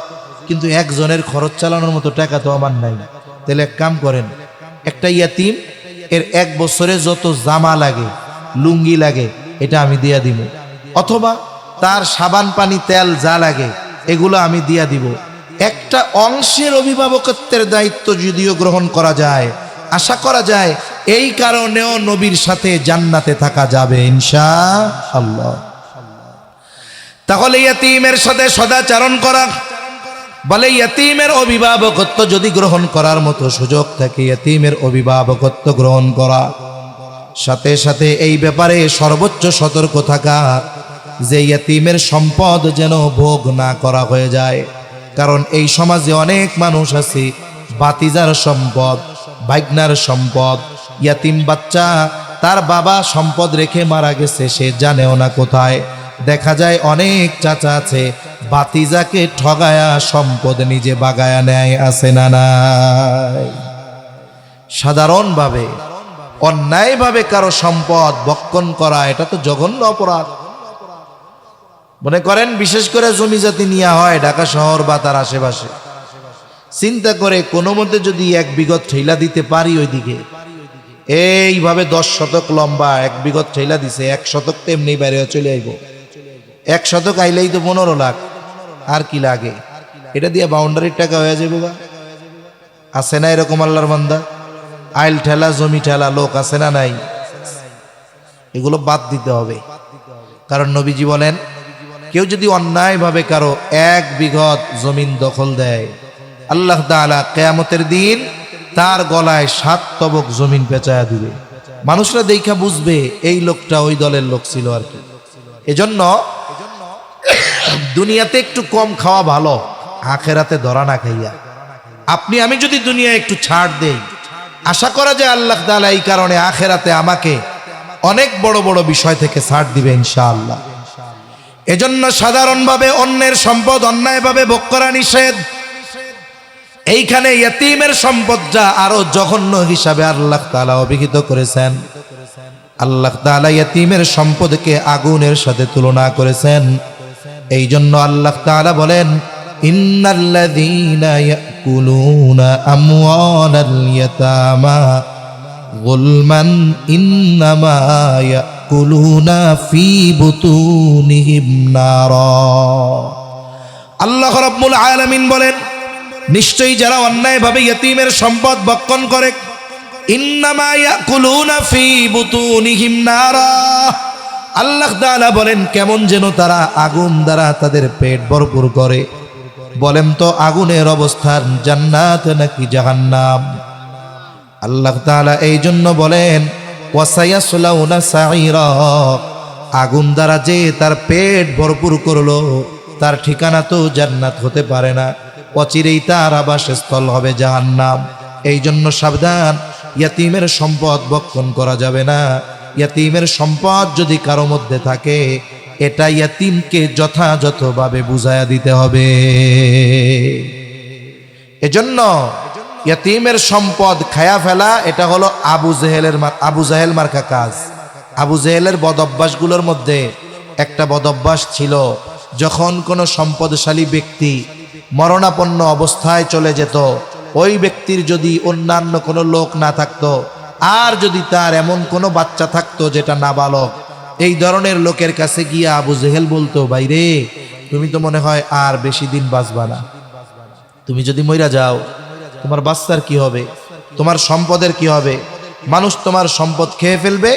কিন্তু একজনের খরচ চালানোর মতো টাকা তো আমার নাই। তাহলে এক কাম করেন, একটা ইয়াতিম এর 1 বছরে যত জামা লাগে, লুঙ্গি লাগে, এটা আমি দিয়া দিব, অথবা তার সাবান পানি তেল যা লাগে এগুলো আমি দিয়া দিব। একটা অংশের অভিভাবকত্বের দায়িত্ব যদিও গ্রহণ করা যায়, আশা করা যায় এই কারণেও নবীর সাথে জান্নাতে থাকা যাবে ইনশাআল্লাহ। তাহলে ইয়াতিমের সাথে সদাচরণ করা, বলে ইয়াতিমের অভিভাবকত্ব যদি গ্রহণ করার মতো সুযোগ থাকে, ইয়াতিমের অভিভাবকত্ব গ্রহণ করা, সাথে সাথে এই ব্যাপারে সর্বোচ্চ সতর্ক থাকা যে ইয়াতিমের সম্পদ যেন ভোগ না করা হয়ে যায়। কারণ এই সমাজে অনেক মানুষ আছে, বাতিজার সম্পদ, ভাইগনার সম্পদ, ইয়াতিম বাচ্চা তার বাবা সম্পদ রেখে মারা গেছে, সে জানেও না কোথায়। দেখা যায় অনেক চাচা আছে বাতিজাকে ঠগায়া সম্পদ নিজে বাগায়া নেয়, আছে না নাই? সাধারণভাবে অন্যায়ভাবে কারো সম্পদ ভক্ষণ করা এটা তো জঘন্য অপরাধ। মনে করেন বিশেষ করে জমি জাতি নিয়ে হয় ঢাকা শহর বা তার আশেপাশে, চিন্তা করে কোনো মধ্যে যদি 1 বিঘত ঠেলা দিতে পারি ওইদিকে, এইভাবে 10 শতক লম্বা 1 বিঘত ঠেলা দিছে, 1 শতক তো এমনি বাইরে চলে আইব, 1 শতক আইলেই তো 15 লাখ, আর কি লাগে? এটা দিয়ে বাউন্ডারির টাকা হয়ে যাবে। বা আছে না এরকম আল্লাহর বান্দা? আইল ঠেলা, জমি ঠেলা লোক আছে না নাই? এগুলো বাদ দিতে হবে। কারণ নবীজি বলেন, কেউ যদি অন্যায়ভাবে কারো 1 বিঘত জমিন দখল দেয়, আল্লাহ তাআলা কিয়ামতের দিন তার গলায় 7 তবক জমিন পেঁচায়া দিবে। মানুষরা দেখা বুঝবে এই লোকটা ওই দলের লোক ছিল আর কি। এজন্য দুনিয়াতে একটু কম খাওয়া ভালো, আখেরাতে ধরা না খাইয়া। আপনি আমি যদি দুনিয়া একটু ছাড় দেই, আশা করা যায় আল্লাহ তাআলা এই কারণে আখেরাতে আমাকে অনেক বড় বড় বিষয় থেকে ছাড় দিবে ইনশাআল্লাহ। এজন্য সাধারণভাবে অন্যের সম্পদ অন্যায়ভাবে ভোগ করা নিষেধ। এইখানে ইয়াতিমের সম্পদটা আরো জঘন্য হিসাবে আল্লাহ তাআলা অভিহিত করেছেন। আল্লাহ তাআলা ইয়াতিমের সম্পদকে আগুনের সাথে তুলনা করেছেন। এই জন্য আল্লাহ তাআলা বলেন, ইন্নাল্লাযীনা ইয়াকুলুনা আমওয়ালাল ইয়াতামা গুলমান ইন্নামা ইয়াকুলুনা ফি বুতুনিহিম নারা। আল্লাহ রাব্বুল আলামিন বলেন, নিশ্চয়ই যারা অন্যায়ভাবে ইয়াতিমের সম্পদ ভক্ষণ করে, ইন্নামা ইয়াকুলুনা ফি বুতুনিহিম নারা, আল্লাহ তাআলা বলেন কেমন যেন তারা আগুন দ্বারা তাদের পেট ভরপুর করে। বলেন তো আগুনের অবস্থান জান্নাত নাকি জাহান্নাম? আল্লাহ তাআলা এই জন্য বলেন, ওয়াসায়াসলাউনা সাঈরা, আগুন দ্বারা যে তার পেট ভরপুর করলো তার ঠিকানা তো জান্নাত হতে পারে না, অচিরেই তার আবাসস্থল হবে জাহান্নাম। এই জন্য সাবধান, ইয়াতিমের সম্পদ ভক্ষণ করা যাবে না। ইয়াতিমের সম্পদ যদি কারো মধ্যে থাকে, এটা ইয়াতিমকে যথাযথভাবে বুঝায়া দিতে হবে। এজন্য ইয়াতিমের সম্পদ খায়া ফেলা এটা হলো আবু জাহেল মার্কা কাজ। আবু জাহেলের বদ অভ্যাসগুলোর মধ্যে একটা বদ অভ্যাস ছিল, যখন কোনো সম্পদশালী ব্যক্তি মরণাপন্ন অবস্থায় চলে যেত, ওই ব্যক্তির যদি অন্যান্য কোনো লোক না থাকতো, আর যদি তার এমন কোনো বাচ্চা থাকতো যেটা নাবালক, এই ধরনের লোকের কাছে গিয়ে আবু জেহেল বলতো, ভাইরে তুমি তো মনে হয় আর বেশি দিন বাঁচবা না, তুমি যদি মইরা যাও তোমার বাচ্চার কি হবে, তোমার সম্পদের কি হবে? মানুষ তোমার সম্পদ খেয়ে ফেলবে,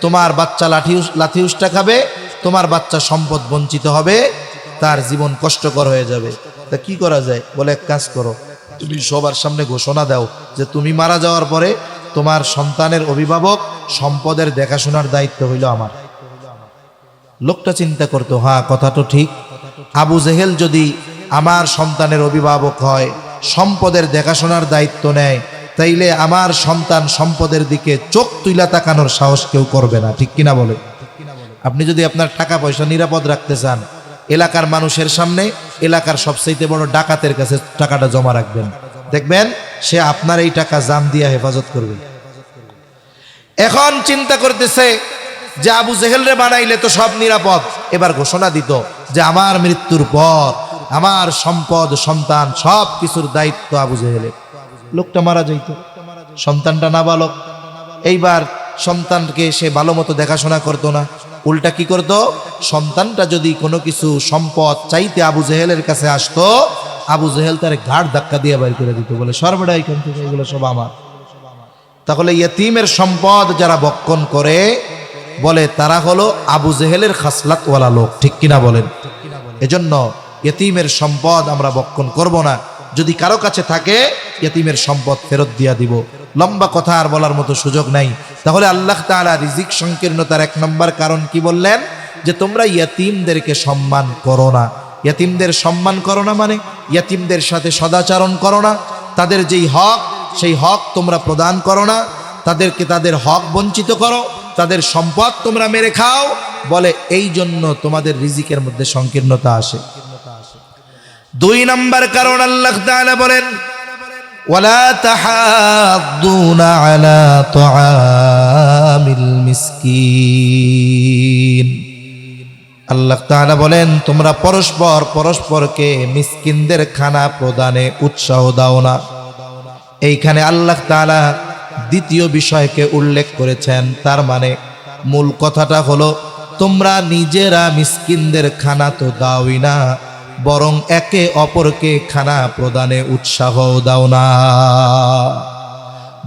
তোমার বাচ্চা লাঠি উষ্টা খাবে, তোমার বাচ্চা সম্পদ বঞ্চিত হবে, তার জীবন কষ্টকর হয়ে যাবে। তা কি করা যায়? বলে এক কাজ করো, তুমি সবার সামনে ঘোষণা দাও যে তুমি মারা যাওয়ার পরে তোমার সন্তানের অভিভাবক সম্পদের দেখাশোনার দায়িত্ব হইল আমার। লোকটা চিন্তা করতো, হ্যাঁ কথা তো ঠিক, আবু জেহেল যদি আমার সন্তানের অভিভাবক হয়, সম্পদের দেখাশোনার দায়িত্ব নেয়, তাইলে আমার সন্তান সম্পদের দিকে চোখ তুইলা তাকানোর সাহস কেউ করবে না, ঠিক কিনা বলে? আপনি যদি আপনার টাকা পয়সা নিরাপদ রাখতে চান, এলাকার মানুষের সামনে এলাকার সবচেয়ে বড় ডাকাতের কাছে টাকাটা জমা রাখবেন, দেখবেন সে আপনার এই টাকা জান দিয়া হেফাজত করবে। এখন চিন্তা করতেছে যে আবু জেহেলরে বানাইলে তো সব নিরাপদ, এবার ঘোষণা দিত যে আমার মৃত্যুর পর আমার সম্পদ সন্তান সব কিছুর দায়িত্ব আবু জেহেলের। লোকটা মারা যাইত, সন্তানটা নাবালক। এইবার সন্তানকে সে ভালো মতো দেখাশোনা করতো না, উল্টা কি করতো, সন্তানটা যদি কোনো কিছু সম্পদ চাইতে আবু জেহেলের কাছে আসতো, আবু জেহেল তার ঘাড় ধাক্কা দিয়ে বাইর করে দিত, বলে সর্বদা এখান থেকে, এগুলো সব আমার। তাহলে ইয়েতিমের সম্পদ যারা বক্ষণ করে বলে তারা হলো আবু জেহেলের খাসলাতওয়ালা লোক, ঠিক কিনা বলেন? এজন্য ইয়েতিমের সম্পদ আমরা বক্ষণ করব না। যদি কারো কাছে থাকে ইয়েতিমের সম্পদ ফেরত দিয়া দিব। লম্বা কথা আর বলার মতো সুযোগ নাই। তাহলে আল্লাহ তাআলা রিজিক সংকীর্ণতার 1 নম্বর কারণ কি বললেন? যে তোমরা ইয়েতিমদেরকে সম্মান করো না। ইয়েতিমদের সম্মান করো না মানে ইয়েতিমদের সাথে সদাচরণ করো না, তাদের যেই হক সেই হক তোমরা প্রদান করো না, তাদেরকে তাদের হক বঞ্চিত করো, তাদের সম্পদ তোমরা মেরে খাও। বলে এই জন্য তোমাদের রিজিকের মধ্যে সংকীর্ণতা আসে। 2 নম্বর কারণ আল্লাহ তাআলা বলেন ওয়ালা তাহাদ্দুনা আলা তুআমিল মিসকিন। আল্লাহ তাআলা বলেন তোমরা পরস্পরকে মিসকিনদের খানা প্রদানে উৎসাহ দাও না। এইখানে আল্লাহ তাআলা দ্বিতীয় বিষয়কে উল্লেখ করেছেন। তার মানে মূল কথাটা হলো তোমরা নিজেরা মিসকিনদের খানা তো দাওই না, বরং একে অপরকে খানা প্রদানে উৎসাহ দাও না।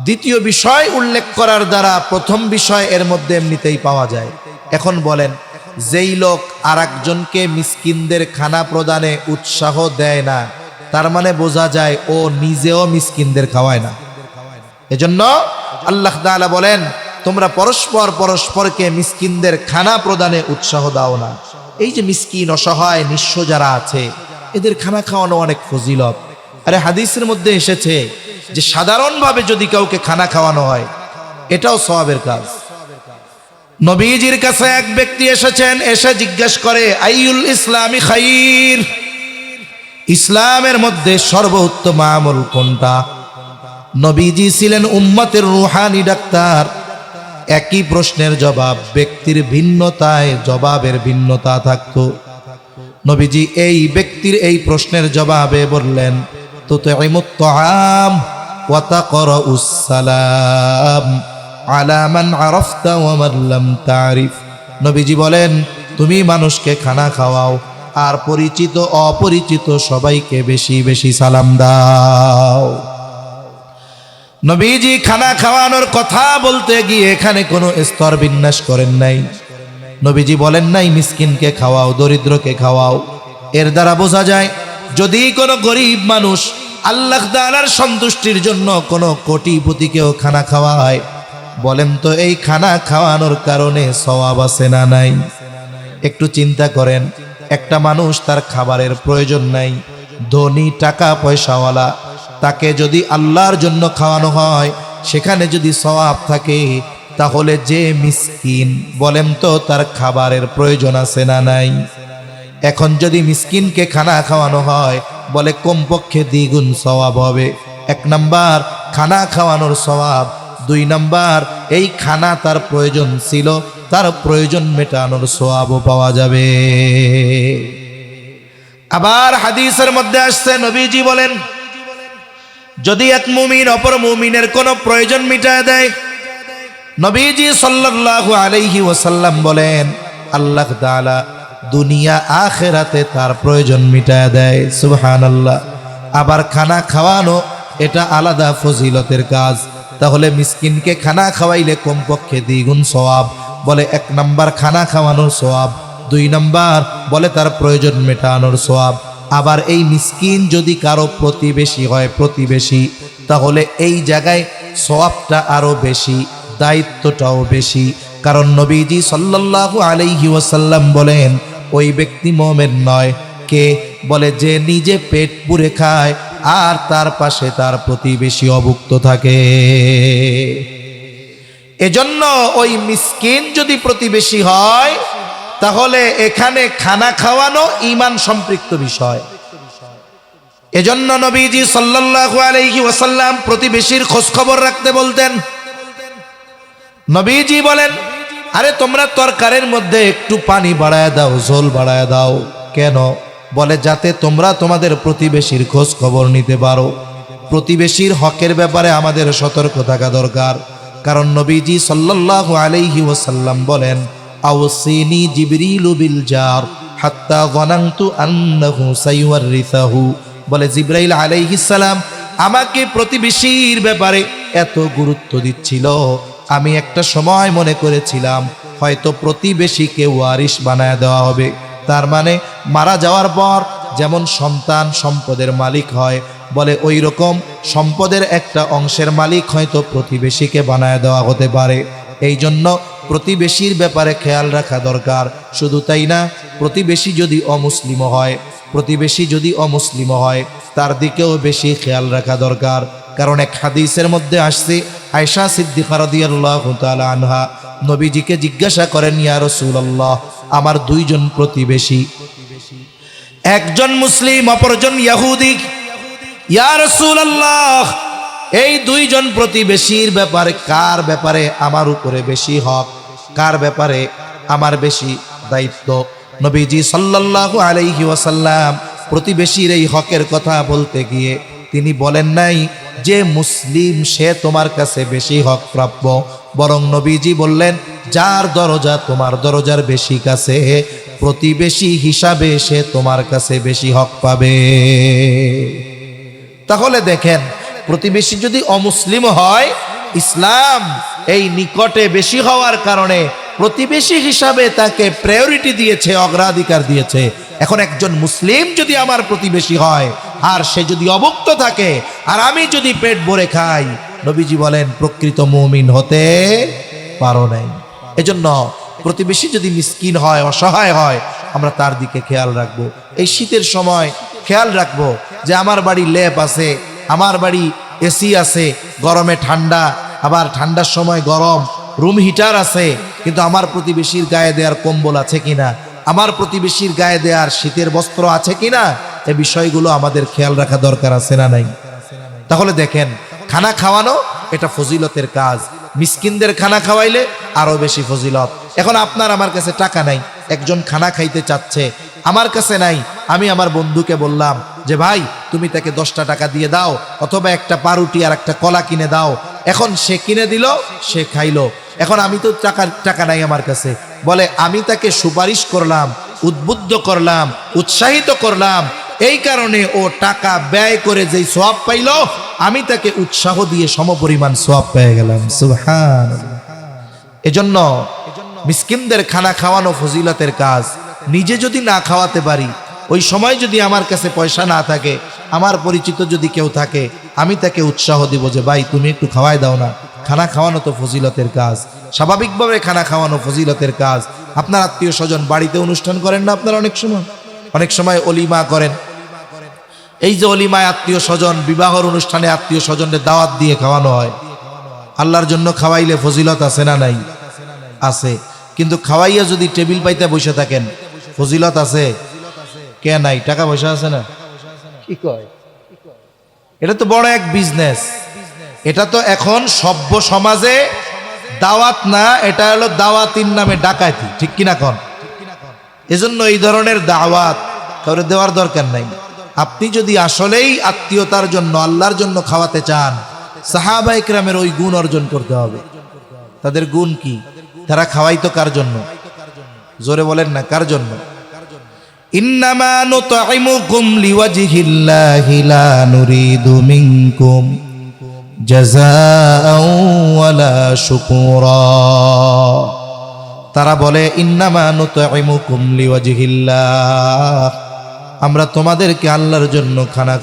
দ্বিতীয় বিষয় উল্লেখ করার দ্বারা প্রথম বিষয় এর মধ্যে এমনিতেই পাওয়া যায়। এখন বলেন, যেই লোক আরেকজনকে মিসকিনদের খানা প্রদানে উৎসাহ দেয় না, তার মানে বোঝা যায় ও নিজেও মিসকিনদের খাওয়ায় না। এজন্য আল্লাহ তাআলা বলেন তোমরা পরস্পরকে মিসকিনদের খানা প্রদানে উৎসাহ দাও না। এই যে মিসকিন, অসহায়, নিঃস্ব যারা আছে এদের খানা খাওয়ানো অনেক ফজিলত। আরে হাদিসের মধ্যে এসেছে যে সাধারণভাবে যদি কাউকে খানা খাওয়ানো হয় এটাও সওয়াবের কাজ। নবীজির কাছে এক ব্যক্তি এসেছেন, এসে জিজ্ঞেস করে আইয়ুল ইসলামি খাইর, ইসলামের মধ্যে সর্বোত্তম আমল কোনটা? নবীজি ছিলেন উম্মতের রুহানি ডাক্তার। একই প্রশ্নের জবাব ব্যক্তির ভিন্নতায় জবাবের ভিন্নতা থাকতো। নবীজি এই ব্যক্তির এই প্রশ্নের জবাবে বললেন তুতঈমুত তাআম ওয়া তাকরাউস সালাম আলা মান আরাফতা ওয়া মান লাম তারিফ। নবীজি বলেন তুমি মানুষকে খানা খাওয়াও আর পরিচিত অপরিচিত সবাইকে বেশি বেশি সালাম দাও। নবীজি খানা খাওয়ানোর কথা বলতে গিয়ে এখানে কোনো স্তর বিন্যাস করেন নাই। নবীজি বলেন নাই মিসকিনকে খাওয়াও, দরিদ্রকে খাওয়াও। এর দ্বারা বোঝা যায় যদি কোনো গরিব মানুষ আল্লাহ তাআলার সন্তুষ্টির জন্য কোনো কোটিপতিকেও খানা খাওয়ায়, বলেন তো এই খানা খাওয়ানোর কারণে সওয়াব আছে না নাই? একটু চিন্তা করেন, একটা মানুষ তার খাবারের প্রয়োজন নাই, ধনী টাকা পয়সাওয়ালা, তাকে যদি আল্লাহর জন্য খাওয়ানো হয় সেখানে যদি সওয়াব থাকে, তাহলে যে মিসকিন বলেন তো তার খাবারের প্রয়োজন আছে না নাই? এখন যদি মিসকিনকে খানা খাওয়ানো হয় বলে কমপক্ষে দ্বিগুণ সওয়াব হবে। 1 নাম্বার খানা খাওয়ানোর সওয়াব, 2 নাম্বার এই খানা তার প্রয়োজন ছিল, তার প্রয়োজন মেটানোর সওয়াবও পাওয়া যাবে। আবার হাদিসের মধ্যে আসছে নবীজি বলেন যদি এক মুমিন অপর মুমিনের কোনো প্রয়োজন মিটায় দেয়, নবীজি সাল্লাল্লাহু আলাইহি ওয়াসাল্লাম বলেন আল্লাহ তাআলা দুনিয়া আখিরাতে তার প্রয়োজন মিটায় দেয়। সুবহানাল্লাহ। আবার খানা খাওয়ানো এটা আলাদা ফজিলতের কাজ। তাহলে মিসকিনকে খানা খাওয়াইলে কমপক্ষে দ্বিগুণ সওয়াব। বলে 1 নাম্বার খানা খাওয়ানোর সওয়াব, 2 নাম্বার বলে তার প্রয়োজন মেটানোর সওয়াব। আবার এই মিসকিন যদি কারো প্রতিবেশী হয়, প্রতিবেশী, তাহলে এই জায়গায় সওয়াবটা আরো বেশি, দায়িত্বটাও বেশি। কারণ নবীজি সাল্লাল্লাহু আলাইহি ওয়াসাল্লাম বলেন ওই ব্যক্তি মুমিন নয় কে? বলে যে নিজে পেট পুরে খায় আর তার পাশে তার প্রতিবেশী অভুক্ত থাকে। এজন্য ওই মিসকিন যদি প্রতিবেশী হয় তাহলে এখানে খানা খাওয়ানো ঈমান সম্পৃক্ত বিষয়। এজন্য নবীজি সাল্লাল্লাহু আলাইহি ওয়াসাল্লাম প্রতিবেশীর খোঁজ খবর রাখতে বলতেন। নবীজি বলেন, আরে তোমরা তরকারির মধ্যে একটু পানি বাড়ায় দাও, ঝোল বাড়ায় দাও। কেন? বলে যাতে তোমরা তোমাদের প্রতিবেশীর খোঁজ খবর নিতে পারো। প্রতিবেশীর হকের ব্যাপারে আমাদের সতর্ক থাকা দরকার। কারণ নবীজি সাল্লাল্লাহু আলাইহি ওয়াসাল্লাম বলেন, আওসিনি জিবরিলু বিল জার হাত্তা যানানতু আন্নাহু সাইওয়ারিসাহু। বলে জিবরাইল আলাইহিস সালাম আমাকে প্রতিবেশীর ব্যাপারে এত গুরুত্ব দিচ্ছিল, আমি একটা সময় মনে করেছিলাম হয়তো প্রতিবেশীকে ওয়ারিশ বানায় দেওয়া হবে। তার মানে মারা যাওয়ার পর যেমন সন্তান সম্পদের মালিক হয়, বলে ওই রকম সম্পদের একটা অংশের মালিক হয়তো প্রতিবেশীকে বানায় দেওয়া হতে পারে। এই জন্য প্রতিবেশীর ব্যাপারে খেয়াল রাখা দরকার। শুধু তাই না, প্রতিবেশী যদি অমুসলিম হয় তার দিকেও বেশি খেয়াল রাখা দরকার। কারণ এক হাদিসের মধ্যে আসছে, আয়েশা সিদ্দিকা রাদিয়াল্লাহু তাআলা আনহা নবীজিকে জিজ্ঞাসা করেন, ইয়া রাসূলুল্লাহ, আমার দুইজন প্রতিবেশী, একজন মুসলিম অপরজন ইহুদি। ইয়া রাসূলুল্লাহ, এই দুইজন প্রতিবেশীর ব্যাপারে কার ব্যাপারে আমার উপরে বেশি হক, কার ব্যাপারে আমার বেশি দায়িত্ব? নবীজি সাল্লাল্লাহু আলাইহি ওয়াসাল্লাম প্রতিবেশীর এই হকের কথা বলতে গিয়ে তিনি বলেন নাই যে মুসলিম সে তোমার কাছে বেশি হক প্রাপ্য, বরং নবীজি বললেন যার দরজা তোমার দরজার বেশি কাছে, প্রতিবেশী হিসাবে সে তোমার কাছে বেশি হক পাবে। তাহলে দেখেন, প্রতিবেশী যদি অমুসলিম হয়, ইসলাম এই নিকটে বেশি হওয়ার কারণে প্রতিবেশী হিসাবে তাকে প্রায়োরিটি দিয়েছে, অগ্রাধিকার দিয়েছে। এখন একজন মুসলিম যদি আমার প্রতিবেশী হয় আর সে যদি অভুক্ত থাকে আর আমি যদি পেট ভরে খাই, নবীজি বলেন প্রকৃত মুমিন হতে পারো নাই। এজন্য প্রতিবেশী যদি মিসকিন হয়, অসহায় হয়, আমরা তার দিকে খেয়াল রাখবো। এই শীতের সময় খেয়াল রাখবো যে আমার বাড়ি ল্যাপ আছে, আমার বাড়ি এসি আছে, গরমে ঠান্ডা, আবার ঠান্ডার সময় গরম, রুম হিটার আছে, কিন্তু আমার প্রতিবেশীর গায়ে দেওয়ার কম্বল আছে কিনা, আমার প্রতিবেশীর গায়ে দেওয়ার শীতের বস্ত্র আছে কিনা, এই বিষয়গুলো আমাদের খেয়াল রাখা দরকার আছে না নাই? তাহলে দেখেন, খানা খাওয়ানো এটা ফজিলতের কাজ। মিসকিনদের খানা খাওয়াইলে আরো বেশি ফজিলত। এখন আপনার আমার কাছে টাকা নাই, একজন খানা খাইতে চাচ্ছে, আমার কাছে নাই, আমি আমার বন্ধুকে বললাম যে ভাই তুমি তাকে 10টা টাকা দিয়ে দাও, অথবা একটা পাউরুটি আর একটা কলা কিনে দাও। এখন সে কিনে দিল, সে খাইলো। এখন আমি তো টাকা নাই আমার কাছে, বলে আমি তাকে সুপারিশ করলাম, উদ্বুদ্ধ করলাম, উৎসাহিত করলাম, এই কারণে ও টাকা ব্যয় করে যেই সওয়াব পাইল, আমি তাকে উৎসাহ দিয়ে সমপরিমাণ সওয়াব পেয়ে গেলাম। সুবহানাল্লাহ। এজন্য মিসকিনদের খানা খাওয়ানো ফজিলতের কাজ। নিজে যদি না খাওয়াতে পারি, ওই সময় যদি আমার কাছে পয়সা না থাকে, আমার পরিচিত যদি কেউ থাকে, আমি তাকে উৎসাহ দিব যে ভাই তুমি একটু খাওয়াই দাও না। খানা খাওয়ানো তো ফজিলতের কাজ, স্বাভাবিকভাবে খানা খাওয়ানো ফজিলতের কাজ। আপনার আত্মীয় স্বজন বাড়িতে অনুষ্ঠান করেন না আপনারা? অনেক সময় অলিমা করেন। এই যে অলিমায় আত্মীয় স্বজন, বিবাহর অনুষ্ঠানে আত্মীয় স্বজনদের দাওয়াত দিয়ে খাওয়ানো হয়। আল্লাহর জন্য খাওয়াইলে ফজিলত আছে না নাই? আছে। কিন্তু খাওয়াইয়া যদি টেবিল পাইতে বসে থাকেন, ফজিলত আছে কে নাই? টাকা পয়সা আছে না? কি কয়? এটা তো বড় এক বিজনেস। এটা তো এখন সভ্য সমাজে দাওয়াত না, এটা হলো দাওয়াতির নামে ডাকাতি, ঠিক কিনা কোন? এজন্য এই ধরনের দাওয়াত কাউরে দেওয়ার দরকার নাই। আপনি যদি আসলেই আত্মীয়তার জন্য, আল্লাহর জন্য খাওয়াতে চান, সাহাবা ইকরামের ওই গুণ অর্জন করতে হবে। তাদের গুণ কি? তারা খাওয়াইতো কার জন্য? জোরে বলেন না, কার জন্য? ইন্নামা নুতঈমুকুম লিওয়াজহিল্লাহি লা নুরিদু মিনকুম জাযাআও ওয়ালা শুকুরা। তারা বলে ইন্নামা নুতঈমুকুম লিওয়াজহিল্লাহ, আমরা তোমাদেরকে আল্লাহর জন্য খানা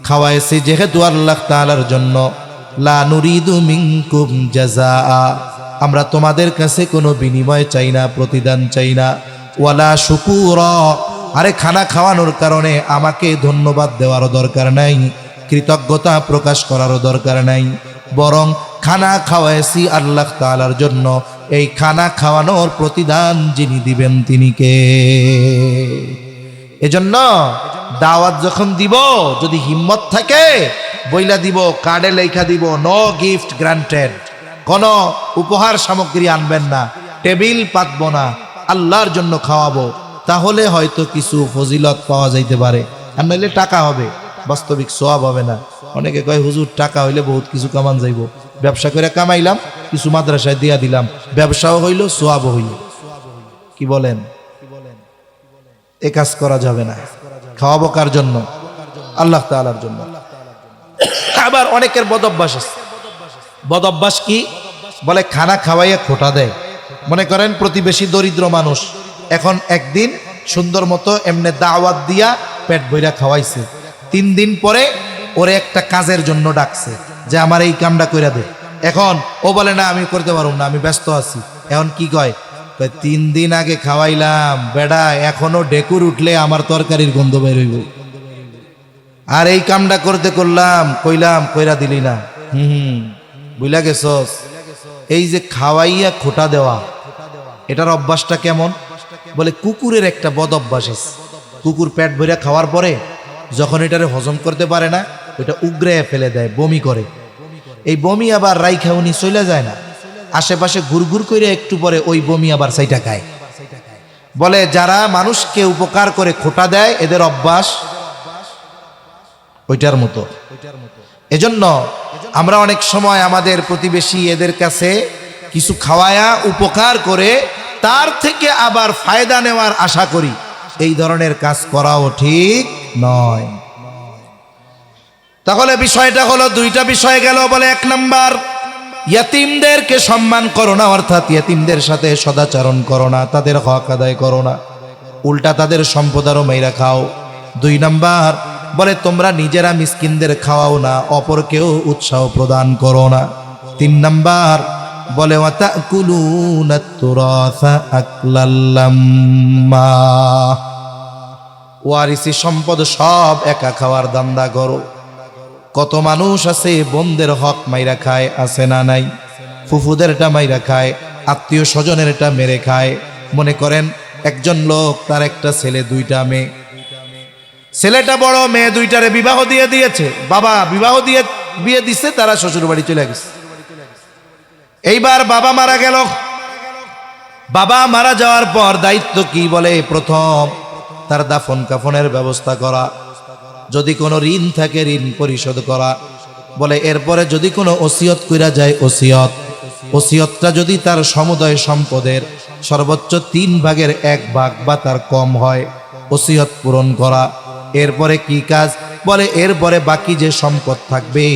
খাওয়াইছি যেহেতু আল্লাহ তাআলার জন্য। লা নুরিদু মিনকুম জাযাআ, আমরা তোমাদের কাছে কোনো বিনিময় চাই না, প্রতিদান চাই না। ওয়ালা শুকুরা, আরে খানা খাওয়ানোর কারণে আমাকে ধন্যবাদ দেওয়ারও দরকার নাই, কৃতজ্ঞতা প্রকাশ করারও দরকার নাই, বরং খানা খাওয়াইছি আল্লাহ তাআলার জন্য, এই খানা খাওয়ানোর প্রতিদান যিনি দিবেন তিনি কে? এজন্য দাওয়াত যখন দিব, যদি হিম্মত থাকে বইলা দিব, কার্ডে লেখা দিব, নো গিফট গ্রান্টেড, কোন উপহার সামগ্রী আনবেন না, টেবিল পাতবো না, আল্লাহর জন্য খাওয়াবো, তাহলে হয়তো কিছু ফজিলত পাওয়া যাইতে পারে। আর নইলে টাকা হবে, বাস্তবিক সওয়াব হবে না। অনেকে কয় হুজুর টাকা হইলে বহুত কিছু কামান যাইব, ব্যবসা করে কামাইলাম, কিছু মাদ্রাসায় দিয়া দিলাম, ব্যবসাও হইল সওয়াবও হইল। কি বলেন? এ কাজ করা যাবে না। খাওয়াবো কার জন্য? আল্লাহ তাআলার জন্য। আবার অনেকের বদঅভ্যাস আছে। বদঅভ্যাস কি? বলে খানা খাওয়াইয়া খোটা দেয়। মনে করেন প্রতিবেশী দরিদ্র মানুষ, এখন একদিন সুন্দর মতো এমনি দাওয়াত দিয়া পেট ভইরা খাওয়াইছে, 3 দিন পরে ওরে একটা কাজের জন্য ডাকছে যে আমার এই কামটা কইরা দে। এখন ও বলে না আমি করতে পারবো না, আমি ব্যস্ত আছি। এখন কি কয়? 3 দিন আগে খাওয়াইলাম বেডা, এখনো ডেকুর উঠলে আমার তরকারির গন্ধ বের হইব, আর এই কামটা করতে করলাম, কইলাম কইরা দিলি না। বুঝলা গেছস? এই যে খাওয়াইয়া খোটা দেওয়া, এটার অভ্যাসটা কেমন? বলে কুকুরের একটা বদ অভ্যাস আছে। কুকুর পেট ভরে খাওয়ার পরে যখন এটারে হজম করতে পারে না, ওইটা উগরে ফেলে দেয়, বমি করে। এই বমি আবার রাইখা উনি চলে যায় না, আশেপাশে ঘুরঘুর করে একটু পরে ওই বমি আবার সাইটা খায়। বলে যারা মানুষকে উপকার করে খোটা দেয়, এদের অভ্যাস ওইটার মতো। এজন্য আমরা অনেক সময় আমাদের প্রতিবেশী এদের কাছে কিছু খাওয়ায়া উপকার করে তার থেকে আবার ফায়দা নেওয়ার আশা করি, এই ধরনের কাজ করাও ঠিক নয়। তাহলে বিষয়টা হলো, 2টা বিষয় গেল। বলে 1 নাম্বার, ইয়াতিমদেরকে সম্মান করো না, অর্থাৎ ইয়াতিমদের সাথে সদাচরণ করো না, তাদের হক আদায় করো না, উল্টা তাদের সম্পদ আরো মাইরা খাও। 2 নাম্বার বলে তোমরা নিজেরা মিসকিনদের খাওয়াও না, অপরকেও উৎসাহ প্রদান করো না। 3 নাম্বার বলে ওয়াতাকুলুনাত তুরাসা আকলাল লাম্মা, ওয়ারিসি সম্পদ সব একা খাওয়ার দান্দা করো। কত মানুষ আছে বোনদের হক মাইরা খায়, আছে না নাই? ফুফুদেরটা মাইরা খায়, আত্মীয় স্বজনেরটা মেরে খায়। মনে করেন একজন লোক, তার একটা ছেলে 2টা মেয়ে, ছেলেটা বড়, মেয়ে 2টারে বিবাহ দিয়ে দিয়েছে, বাবা বিবাহ দিয়ে বিয়ে দিছে, তারা শ্বশুর বাড়ি চলে গেছে। এইবার বাবা মারা গেল। বাবা মারা যাওয়ার পর দায়িত্ব কি? বলে প্রথম তার দাফন কাফনের ব্যবস্থা করা, যদি কোনো ঋণ থাকে ঋণ পরিশোধ করা। বলে এরপরে যদি কোনো ওসিয়ত কইরা যায়, ওসিয়তটা যদি তার সমুদয় সম্পদের সর্বোচ্চ 3 ভাগের 1 ভাগ বা তার কম হয়, ওসিয়ত পূরণ করা। এরপরে কি কাজ? বলে এরপরে বাকি যে সম্পদ থাকবে,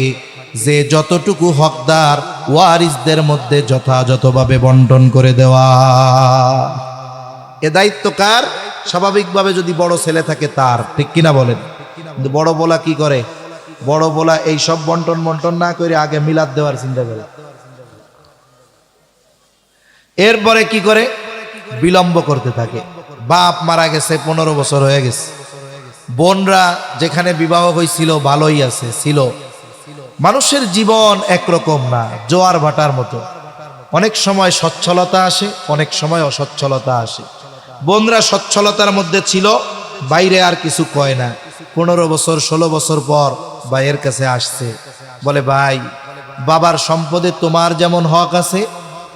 যে যতটুকু হকদার, ওয়ারিসদের মধ্যে যথাযথভাবে বন্টন করে দেওয়া। এ দায়িত্ব কার? স্বাভাবিকভাবে যদি বড় ছেলে থাকে তার, ঠিক কিনা বলেন? কিন্তু বড় বলা কি করে? বড় বলা এই সব বন্টন না করে আগে মিলাদ দেওয়ার চিন্তা করে। এরপরে কি করে? বিলম্ব করতে থাকে। বাপ মারা গেছে, 15 বছর হয়ে গেছে, বোনরা যেখানে বিবাহ হয়েছিল ভালোই আছে ছিল। মানুষের জীবন একরকম না, জোয়ার ভাটার মতো। অনেক সময় সচ্ছলতা আসে, অনেক সময় অসচ্ছলতা আসে। বোনরা সচ্ছলতার মধ্যে ছিল, বাইরে আর কিছু কয় না। 15 বছর 16 বছর পর ভাইয়ের কাছে আসছে, বলে ভাই, বাবার সম্পদে তোমার যেমন হক আছে,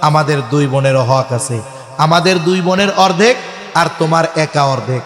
আমাদের 2 বোনেরও হক আছে। আমাদের 2 বোনের অর্ধেক আর তোমার একা অর্ধেক।